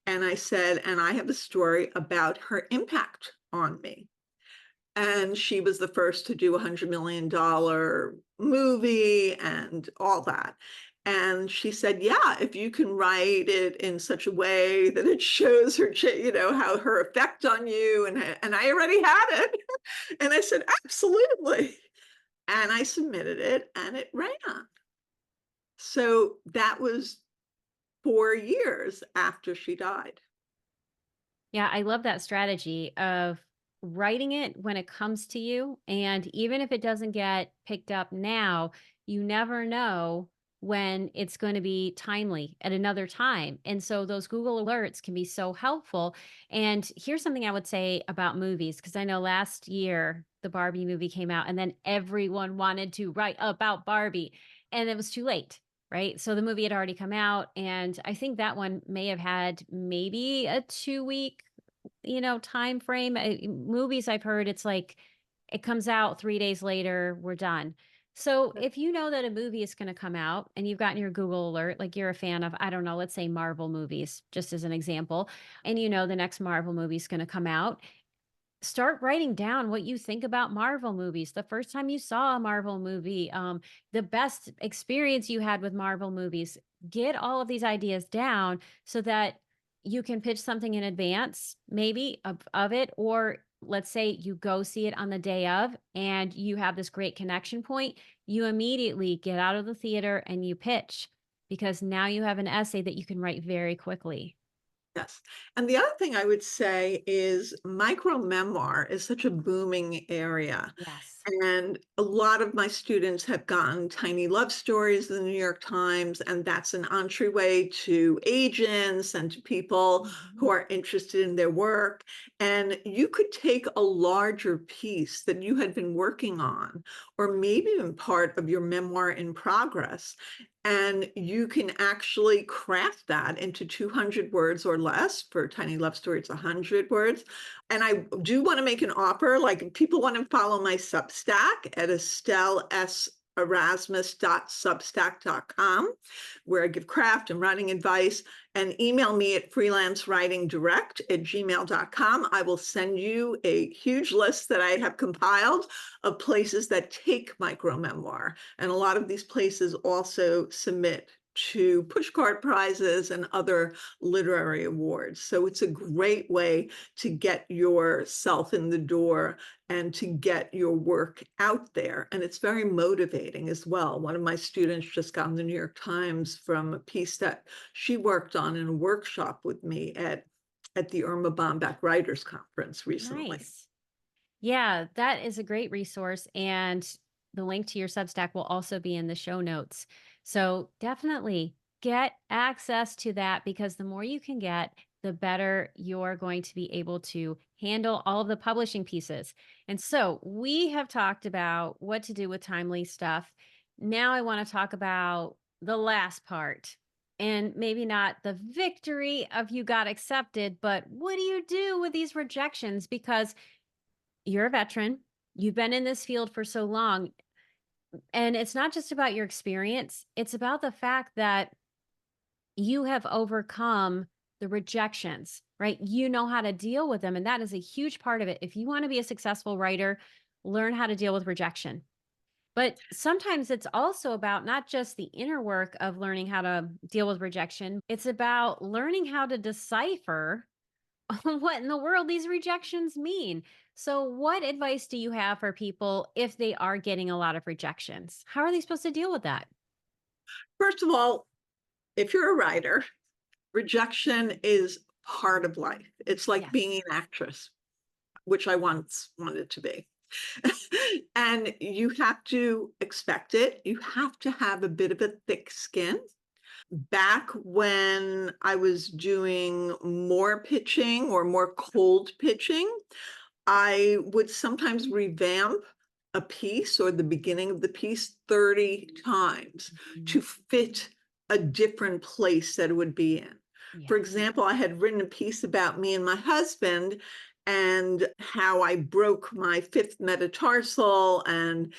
And I said, "And I have a story about her impact on me." And she was the first to do $100 million movie and all that. And she said, "Yeah, if you can write it in such a way that it shows her, how her effect on you." And I already had it. And I said, "Absolutely." And I submitted it and it ran. So that was 4 years after she died. Yeah, I love that strategy of writing it when it comes to you. And even if it doesn't get picked up now, you never know when it's going to be timely at another time. And so those Google alerts can be so helpful. And here's something I would say about movies, because I know last year the Barbie movie came out and then everyone wanted to write about Barbie and it was too late. Right. So the movie had already come out. And I think that one may have had maybe a 2 week time frame. Movies I've heard, it's like it comes out 3 days later, we're done. So, if you know that a movie is gonna come out and you've gotten your Google alert, like you're a fan of, I don't know, let's say Marvel movies, just as an example, and you know the next Marvel movie is gonna come out, start writing down what you think about Marvel movies. The first time you saw a Marvel movie, the best experience you had with Marvel movies. Get all of these ideas down so that you can pitch something in advance, maybe of it, or let's say you go see it on the day of and you have this great connection point. You immediately get out of the theater and you pitch because now you have an essay that you can write very quickly. Yes. And the other thing I would say is micro memoir is such a booming area. Yes. And a lot of my students have gotten tiny love stories in the New York Times, and that's an entryway to agents and to people who Mhm. are interested in their work. And you could take a larger piece that you had been working on, or maybe even part of your memoir in progress, and you can actually craft that into 200 words or less. For a tiny love story, it's 100 words. And I do want to make an offer. Like, if people want to follow my Substack at estelleerasmus.substack.com, where I give craft and writing advice, and email me at freelancewritingdirect@gmail.com. I will send you a huge list that I have compiled of places that take micro memoir. And a lot of these places also submit to pushcart prizes and other literary awards. So it's a great way to get yourself in the door and to get your work out there. And it's very motivating as well. One of my students just got in the New York Times from a piece that she worked on in a workshop with me at the Irma Bombeck Writers Conference recently. Nice. Yeah, that is a great resource. And the link to your Substack will also be in the show notes. So definitely get access to that because the more you can get, the better you're going to be able to handle all of the publishing pieces. And so we have talked about what to do with timely stuff. Now I want to talk about the last part. And maybe not the victory of you got accepted, but what do you do with these rejections? Because you're a veteran. You've been in this field for so long. And it's not just about your experience, it's about the fact that you have overcome the rejections, right? You know how to deal with them. And that is a huge part of it. If you want to be a successful writer, learn how to deal with rejection. But sometimes it's also about not just the inner work of learning how to deal with rejection, it's about learning how to decipher what in the world these rejections mean. So, what advice do you have for people if they are getting a lot of rejections? How are they supposed to deal with that? First of all, if you're a writer, rejection is part of life. It's like being Yes. an actress, which I once wanted to be. And you have to expect it. You have to have a bit of a thick skin. Back when I was doing more pitching or more cold pitching, I would sometimes revamp a piece or the beginning of the piece 30 times Mhm. to fit a different place that it would be in. Yeah. For example, I had written a piece about me and my husband and how I broke my fifth metatarsal, and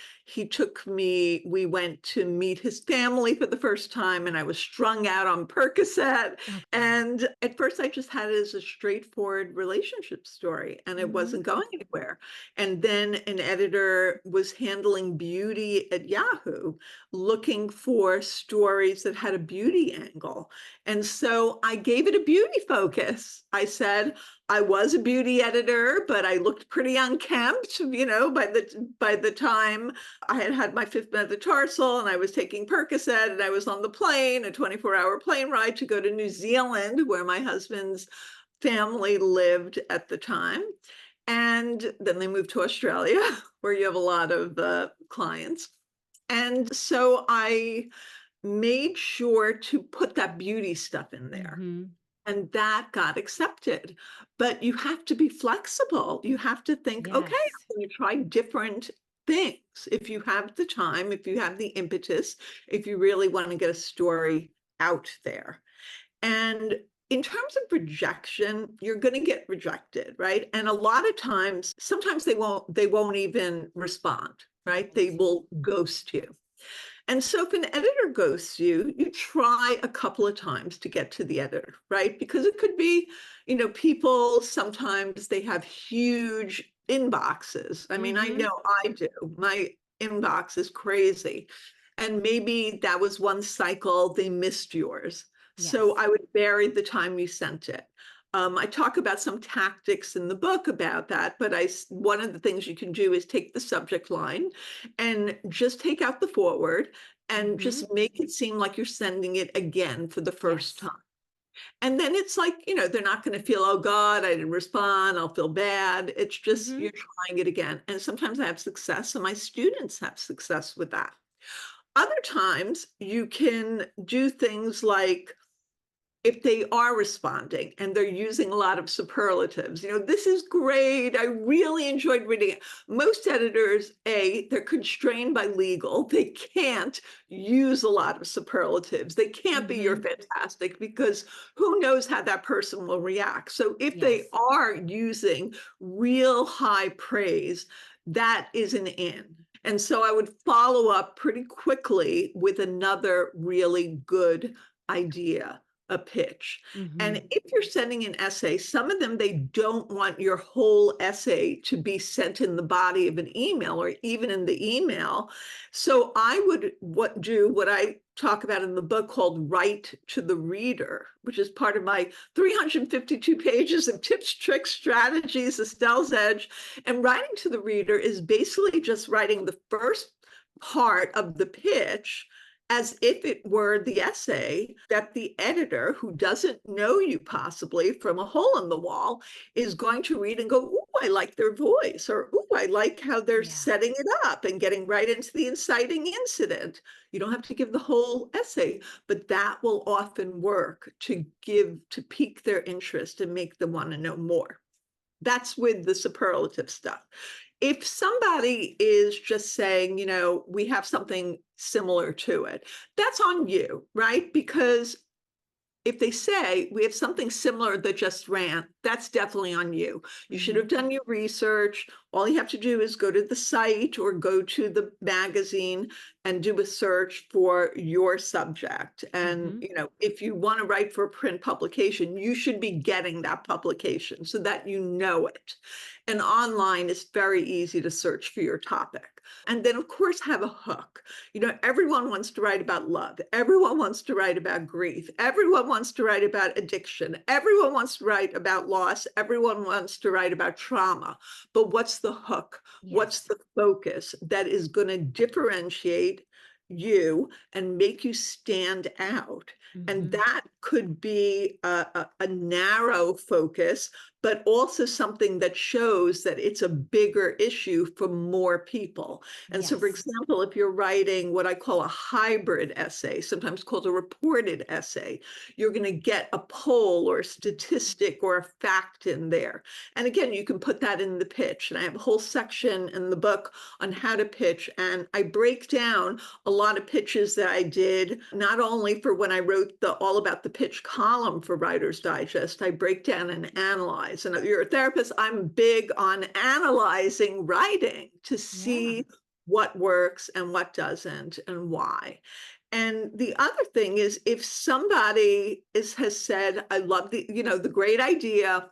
we went to meet his family for the first time, and I was strung out on Percocet. Okay. And at first, I just had it as a straightforward relationship story, and it Mhm. wasn't going anywhere. And then an editor was handling beauty at Yahoo, looking for stories that had a beauty angle. And so I gave it a beauty focus. I said, I was a beauty editor, but I looked pretty unkempt, by the time I had had my fifth metatarsal and I was taking Percocet and I was on the plane, a 24-hour plane ride to go to New Zealand, where my husband's family lived at the time. And then they moved to Australia, where you have a lot of clients. And so I made sure to put that beauty stuff in there. Mhm. And that got accepted. But you have to be flexible. You have to think, okay, Yes. I'm going to try different things. If you have the time, if you have the impetus, if you really want to get a story out there. And in terms of rejection, you're going to get rejected, right? And a lot of times, sometimes they won't even respond, right? They Right. will ghost you. And so if an editor ghosts you, you try a couple of times to get to the editor, right? Because it could be, people sometimes they have huge inboxes. I mean, I Mhm. know I do. My inbox is crazy. And maybe that was one cycle, they missed yours. So Yes. I would vary the time you sent it. I talk about some tactics in the book about that, but one of the things you can do is take the subject line and just take out the forward and Mhm. just make it seem like you're sending it again for the first Yes. time. And then it's like, they're not going to feel, oh God, I didn't respond. I'll feel bad. It's just Mhm. you're trying it again. And sometimes I have success, and my students have success with that. Other times you can do things like, if they are responding and they're using a lot of superlatives, this is great. I really enjoyed reading it. Most editors, they're constrained by legal. They can't use a lot of superlatives. They can't be your Mhm. fantastic, because who knows how that person will react. So if they Yes. are using real high praise, that is an in. And so I would follow up pretty quickly with another really good idea, a pitch. And Mhm. if you're sending an essay, some of them, they don't want your whole essay to be sent in the body of an email or even in the email. So I would do what I talk about in the book called write to the reader, which is part of my 352 pages of tips, tricks, strategies, Estelle's Edge. And writing to the reader is basically just writing the first part of the pitch as if it were the essay that the editor, who doesn't know you possibly from a hole in the wall, is going to read and go, "Ooh, I like their voice," or "Ooh, I like how they're Yeah. setting it up," and getting right into the inciting incident. You don't have to give the whole essay, but that will often work to pique their interest and make them want to know more. That's with the superlative stuff. If somebody is just saying, we have something similar to it, that's on you, right? Because if they say we have something similar that just ran, that's definitely on you. You should have Mhm. done your research. All you have to do is go to the site or go to the magazine and do a search for your subject. And, Mhm. if you want to write for a print publication, you should be getting that publication so that you know it. And online, it's very easy to search for your topic. And then, of course, have a hook. Everyone wants to write about love. Everyone wants to write about grief. Everyone wants to write about addiction. Everyone wants to write about loss. Everyone wants to write about trauma. But what's the hook? What's Yes. the focus that is going to differentiate you and make you stand out? And Mhm. that could be a narrow focus, but also something that shows that it's a bigger issue for more people. And so, for Yes. example, if you're writing what I call a hybrid essay, sometimes called a reported essay, you're going to get a poll or a statistic or a fact in there. And again, you can put that in the pitch. And I have a whole section in the book on how to pitch. And I break down a lot of pitches that I did, not only for when I wrote the All About the Pitch column for Writer's Digest, I break down and analyze. And if you're a therapist, I'm big on analyzing writing to Yeah. see what works and what doesn't and why. And the other thing is if somebody has said, I love the great idea,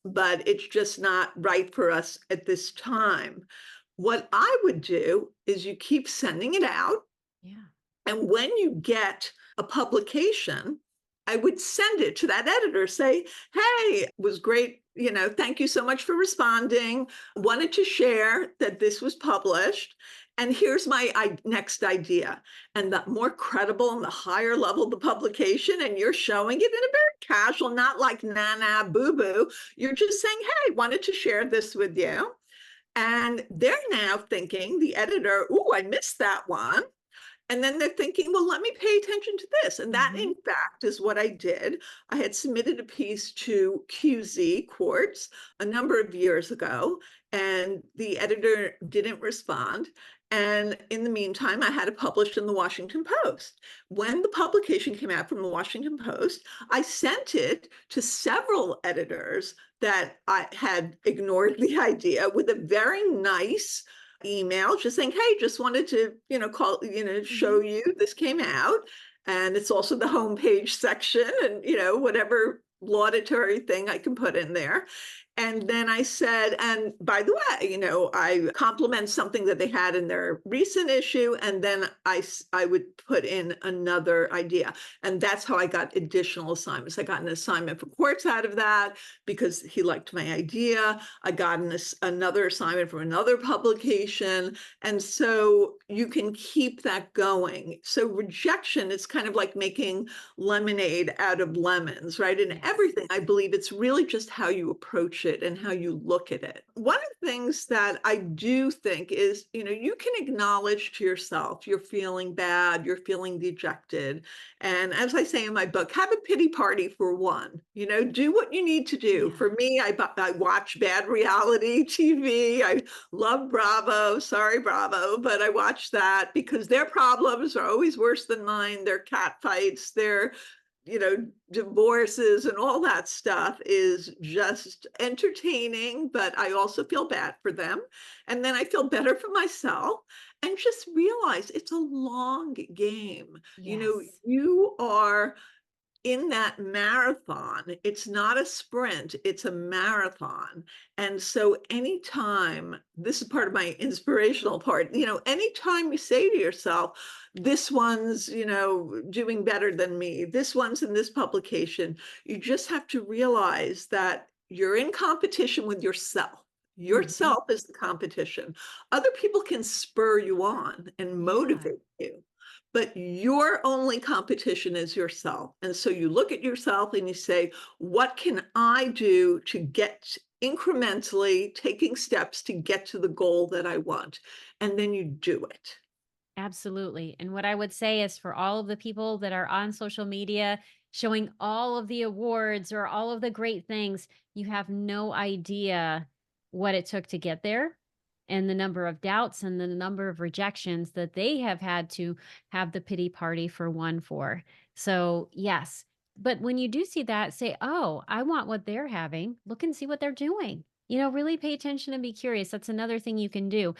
but it's just not right for us at this time. What I would do is you keep sending it out. Yeah. And when you get a publication, I would send it to that editor, say, hey, it was great. Thank you so much for responding. Wanted to share that this was published. And here's my next idea. And the more credible and the higher level the publication, and you're showing it in a very casual, not like na boo boo. You're just saying, hey, wanted to share this with you. And they're now thinking, the editor, ooh, I missed that one. And then they're thinking, well, let me pay attention to this. And that, Mhm. in fact, is what I did. I had submitted a piece to QZ Courts a number of years ago, and the editor didn't respond. And in the meantime, I had it published in the Washington Post. When the publication came out from the Washington Post, I sent it to several editors that I had ignored the idea with a very nice email just saying, hey, just wanted to, call, show Mhm. you this came out. And it's also the homepage section and, whatever laudatory thing I can put in there. And then I said, and by the way, I compliment something that they had in their recent issue. And then I would put in another idea. And that's how I got additional assignments. I got an assignment for Quartz out of that because he liked my idea. I got another assignment from another publication. And so you can keep that going. So rejection is kind of like making lemonade out of lemons, right? And Yes. everything, I believe it's really just how you approach it and how you look at it. One of the things that I do think is, you can acknowledge to yourself, you're feeling bad, you're feeling dejected. And as I say in my book, have a pity party for one, do what you need to do. Yeah. For me, I watch bad reality TV. I love Bravo. Sorry, Bravo, but I watch that because their problems are always worse than mine. Their cat fights, their divorces and all that stuff is just entertaining, but I also feel bad for them. And then I feel better for myself and just realize it's a long game. Yes. You are in that marathon. It's not a sprint, it's a marathon. And so anytime, this is part of my inspirational part, anytime you say to yourself, this one's, doing better than me, this one's in this publication, you just have to realize that you're in competition with yourself. Mhm. Yourself is the competition. Other people can spur you on and Yeah. motivate you, but your only competition is yourself. And so you look at yourself and you say, what can I do to get incrementally taking steps to get to the goal that I want? And then you do it. Absolutely. And what I would say is for all of the people that are on social media showing all of the awards or all of the great things, you have no idea what it took to get there and the number of doubts and the number of rejections that they have had to have the pity party for one for. So, yes. But when you do see that, say, oh, I want what they're having. Look and see what they're doing. Really pay attention and be curious. That's another thing you can do.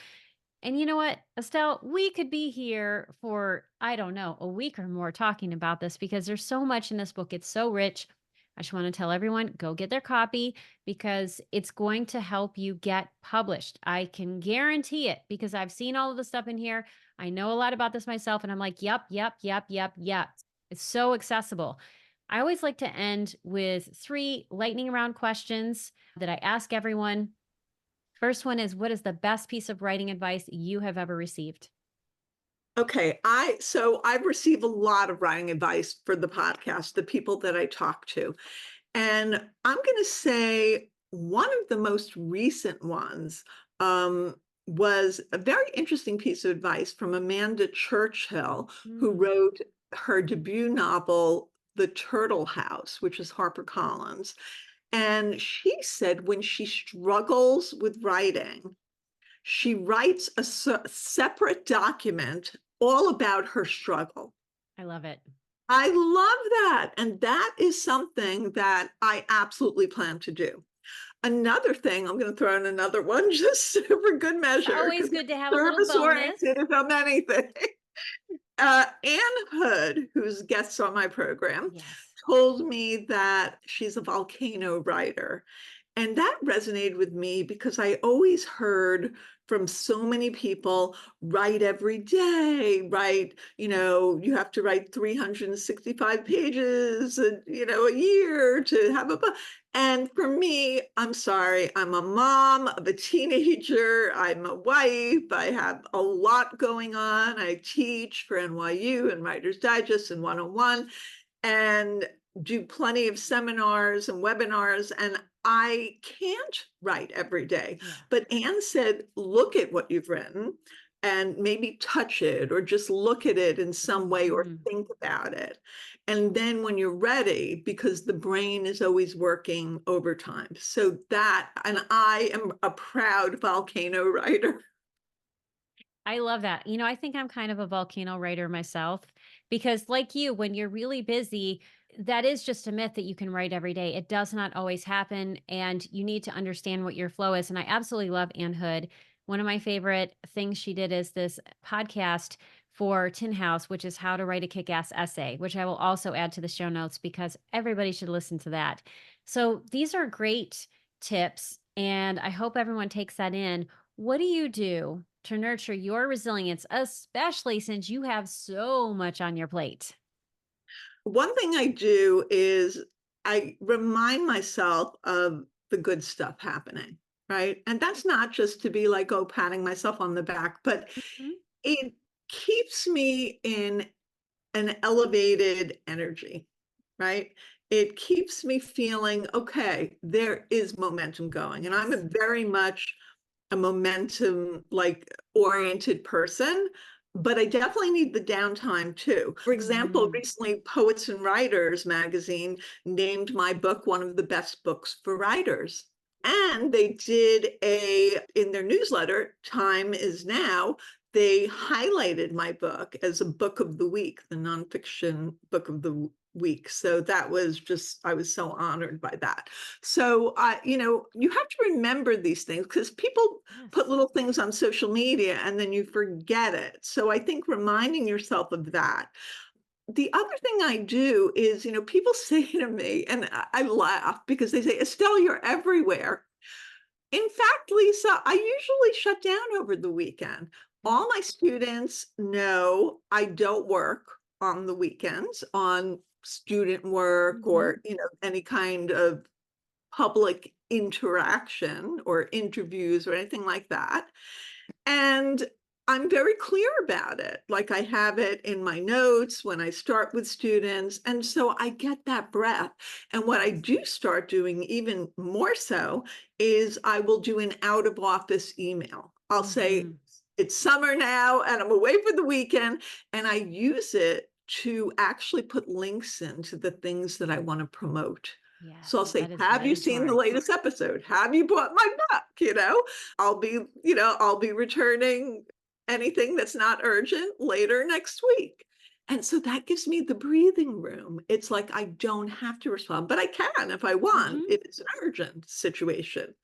And you know what, Estelle, we could be here for, I don't know, a week or more talking about this because there's so much in this book. It's so rich. I just want to tell everyone go get their copy because it's going to help you get published. I can guarantee it because I've seen all of the stuff in here. I know a lot about this myself, and I'm like, yep, yep, yep, yep, yep. It's so accessible. I always like to end with 3 lightning round questions that I ask everyone. First one is, what is the best piece of writing advice you have ever received? Okay, so I've received a lot of writing advice for the podcast, the people that I talk to. And I'm going to say one of the most recent ones um, was a very interesting piece of advice from Amanda Churchill, who Mm, wrote her debut novel, The Turtle House, which is HarperCollins. And she said when she struggles with writing, she writes a separate document all about her struggle. I love it. I love that. And that is something that I absolutely plan to do. Another thing, I'm going to throw in another one just for good It's measure always because good to have I'm a little service bonus. oriented if anything. Anne Hood, who's guests on my program, Yes. told me that she's a volcano writer. And that resonated with me because I always heard from so many people, write every day, write, you have to write 365 pages, a year to have a book. And for me, I'm sorry, I'm a mom of a teenager, I'm a wife, I have a lot going on. I teach for NYU and Writer's Digest and 101 and do plenty of seminars and webinars, and I can't write every day. Yeah. But Anne said, look at what you've written and maybe touch it or just look at it in some way or Mhm. think about it. And then when you're ready, because the brain is always working overtime. So that, and I am a proud volcano writer. I love that. I think I'm kind of a volcano writer myself because, like you, when you're really busy, that is just a myth that you can write every day. It does not always happen, and you need to understand what your flow is. And I absolutely love Ann Hood. One of my favorite things she did is this podcast for Tin House, which is how to write a kick ass essay, which I will also add to the show notes because everybody should listen to that. So these are great tips, and I hope everyone takes that in. What do you do to nurture your resilience, especially since you have so much on your plate? One thing I do is I remind myself of the good stuff happening, right? And that's not just to be like, oh, patting myself on the back, but Mhm. it keeps me in an elevated energy, right? It keeps me feeling, okay, there is momentum going. And I'm a Yes. very much a momentum like oriented person, but I definitely need the downtime too. For example, Mhm. recently Poets and Writers magazine named my book one of the best books for writers. And they did in their newsletter, Time Is Now, they highlighted my book as a book of the week, the nonfiction book of the week. So that was just, I was so honored by that. So, you have to remember these things because people put Yes. little things on social media and then you forget it. So I think reminding yourself of that. The other thing I do is, people say to me, and I laugh because they say, Estelle, you're everywhere. In fact, Lisa, I usually shut down over the weekend. Mhm. All my students know I don't work on the weekends on student work Mhm. or, any kind of public interaction or interviews or anything like that. And I'm very clear about it. Like I have it in my notes when I start with students. And so I get that breath. And what I do start doing even more so is I will do an out of office email. I'll say, Mhm. it's summer now and I'm away for the weekend. And I use it to actually put links into the things that I want to promote. So I'll Yes, say, that is have you very seen the smart. latest episode? Have you bought my book? I'll be returning anything that's not urgent later next week. And so that gives me the breathing room. It's like I don't have to respond, but I can if I want, Mhm. if it's an urgent situation.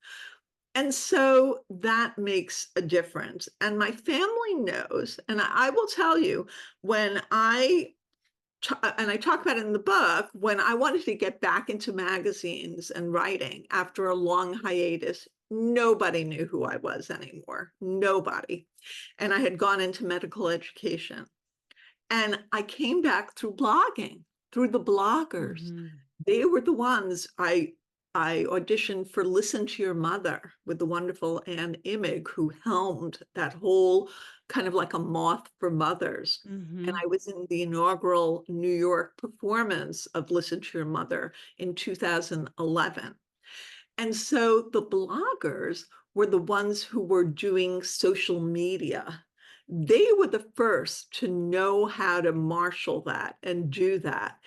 And so that makes a difference. And my family knows, and I will tell you, when and I talk about it in the book, when I wanted to get back into magazines and writing after a long hiatus, nobody knew who I was anymore. Nobody. And I had gone into medical education. And I came back through blogging, through the bloggers. Mhm. They were the ones I I auditioned for Listen to Your Mother with the wonderful Ann Imig, who helmed that whole kind of like a moth for mothers. And Mm-hmm. I was in the inaugural New York performance of Listen to Your Mother in 2011. And so the bloggers were the ones who were doing social media. They were the first to know how to marshal that and do that.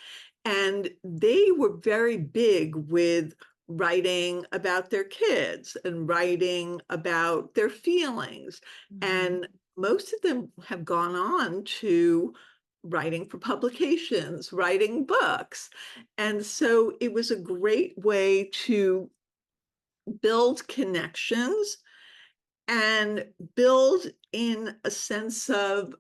And they were very big with writing about their kids and writing about their feelings. Mm-hmm. And most of them have gone on to writing for publications, writing books. And so it was a great way to build connections and build in a sense of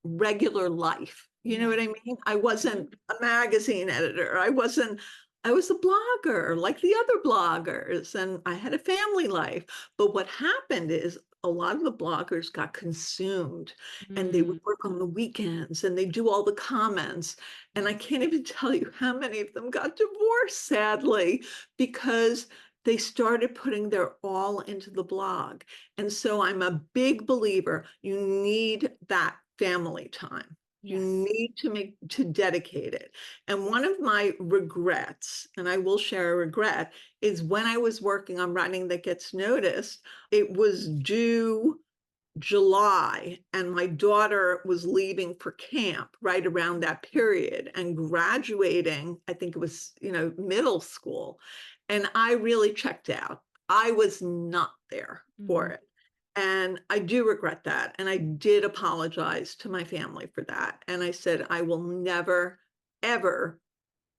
regular life. You know Yeah. what I mean? I Mm-hmm. wasn't a magazine editor. I was a blogger like the other bloggers, and I had a family life. But what happened is a lot of the bloggers got consumed and they would Mm. work on the weekends and they do all the comments. And I Yes. can't even tell you how many of them got divorced, sadly, because they started putting their all into the blog. And so I'm a big believer, you need that family time. You Yes. need to dedicate it. And one of my regrets, and I will share a regret, is when I was working on Writing That Gets Noticed, it was due July, and my daughter was leaving for camp right around that period and graduating, I think it was, middle school. And I really checked out. I was not there for Mm-hmm. it. And I do regret that. And I did apologize to my family for that. And I said, I will never, ever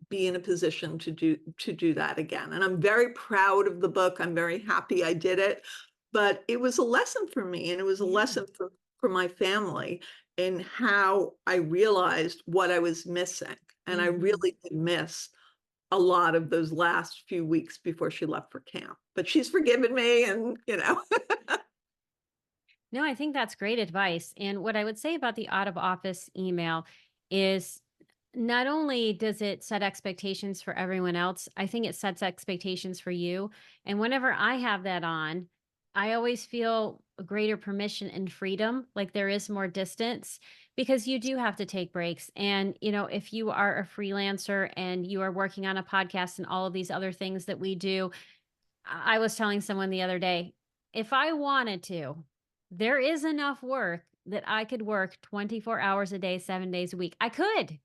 be in a position to do that again. And I'm very proud of the book. I'm very happy I did it. But it was a lesson for me, and it was a Yeah. lesson for my family in how I realized what I was missing. And I Mm-hmm. really did miss a lot of those last few weeks before she left for camp. But she's forgiven me, and. No, I think that's great advice. And what I would say about the out of office email is not only does it set expectations for everyone else, I think it sets expectations for you. And whenever I have that on, I always feel a greater permission and freedom, like there is more distance because you do have to take breaks. And, if you are a freelancer and you are working on a podcast and all of these other things that we do, I was telling someone the other day, if I wanted to, there is enough work that I could work 24 hours a day, 7 days a week. I could.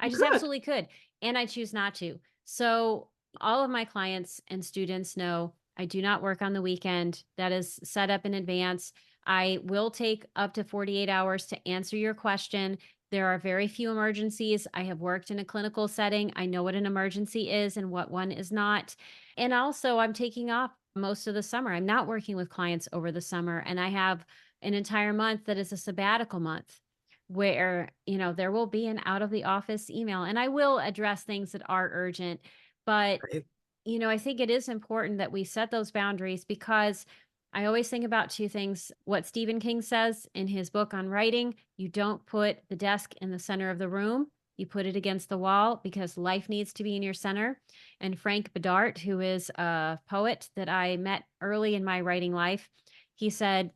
I just Good. absolutely could, and I choose not to. So, all of my clients and students know I do not work on the weekend. That is set up in advance. I will take up to 48 hours to answer your question. There are very few emergencies. I have worked in a clinical setting. I know what an emergency is and what one is not. And also, I'm taking off most of the summer. I'm not working with clients over the summer, and I have an entire month that is a sabbatical month where, there will be an out of the office email and I will address things that are urgent. But, Right. I think it is important that we set those boundaries because I always think about two things. What Stephen King says in his book on writing, you don't put the desk in the center of the room. You put it against the wall because life needs to be in your center. And Frank Bedart, who is a poet that I met early in my writing life, he said,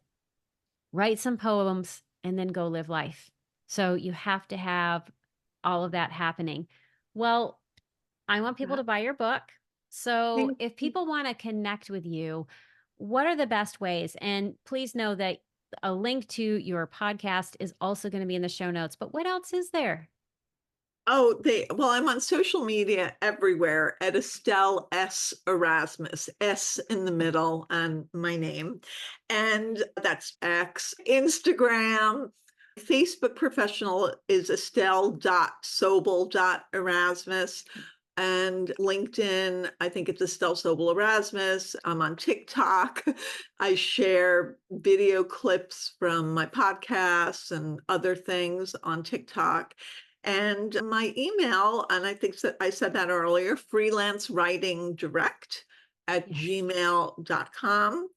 write some poems and then go live life. So you have to have all of that happening. Well, I want people Yeah. to buy your book. So Thank if you. people want to connect with you, what are the best ways? And please know that a link to your podcast is also going to be in the show notes. But what else is there? Well, I'm on social media everywhere at Estelle S. Erasmus, S in the middle, and my name. And that's X, Instagram. Facebook professional is estelle.sobel.erasmus. And LinkedIn, I think it's Estelle Sobel Erasmus. I'm on TikTok. I share video clips from my podcasts and other things on TikTok. And my email, and I think that I said that earlier, freelance writing direct at Yes. gmail.com.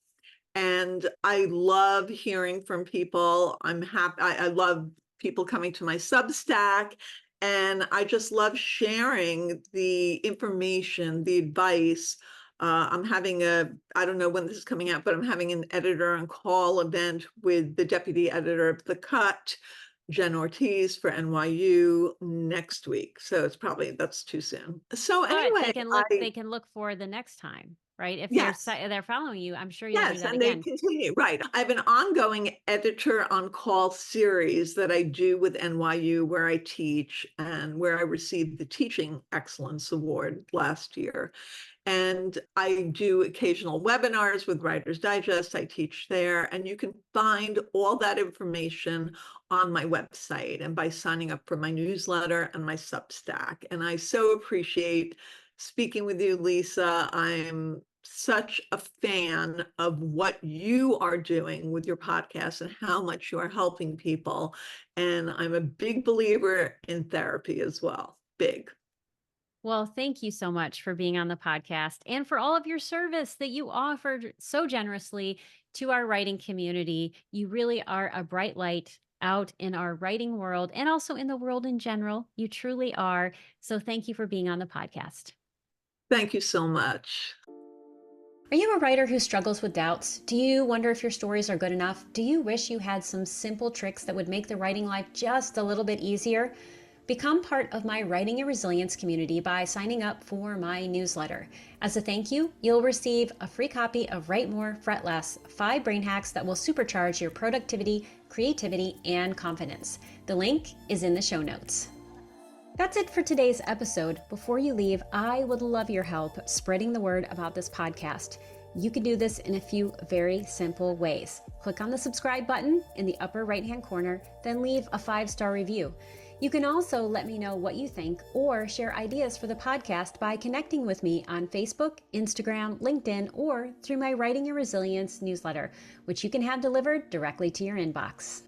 And I love hearing from people. I'm happy. I love people coming to my Substack. And I just love sharing the information, the advice. I'm having I don't know when this is coming out, but I'm having an editor on call event with the deputy editor of The Cut, Jen Ortiz for NYU next week. So that's too soon. So But anyway, they can look for the next time, right? If yes. they're following you, I'm sure you'll do Yes, that and they again. continue, right. I have an ongoing editor on call series that I do with NYU where I teach and where I received the Teaching Excellence Award last year. And I do occasional webinars with Writer's Digest. I teach there, and you can find all that information on my website and by signing up for my newsletter and my Substack. And I so appreciate speaking with you, Lisa. I'm such a fan of what you are doing with your podcast and how much you are helping people. And I'm a big believer in therapy as well. Big. Well, thank you so much for being on the podcast and for all of your service that you offered so generously to our writing community. You really are a bright light out in our writing world and also in the world in general. You truly are. So thank you for being on the podcast. Thank you so much. Are you a writer who struggles with doubts? Do you wonder if your stories are good enough? Do you wish you had some simple tricks that would make the writing life just a little bit easier? Become part of my Writing and Resilience community by signing up for my newsletter. As a thank you, you'll receive a free copy of Write More, Fret Less, 5 brain hacks that will supercharge your productivity, creativity, and confidence. The link is in the show notes. That's it for today's episode. Before you leave, I would love your help spreading the word about this podcast. You can do this in a few very simple ways. Click on the subscribe button in the upper right-hand corner, then leave a 5-star review. You can also let me know what you think or share ideas for the podcast by connecting with me on Facebook, Instagram, LinkedIn, or through my Writing and Resilience newsletter, which you can have delivered directly to your inbox.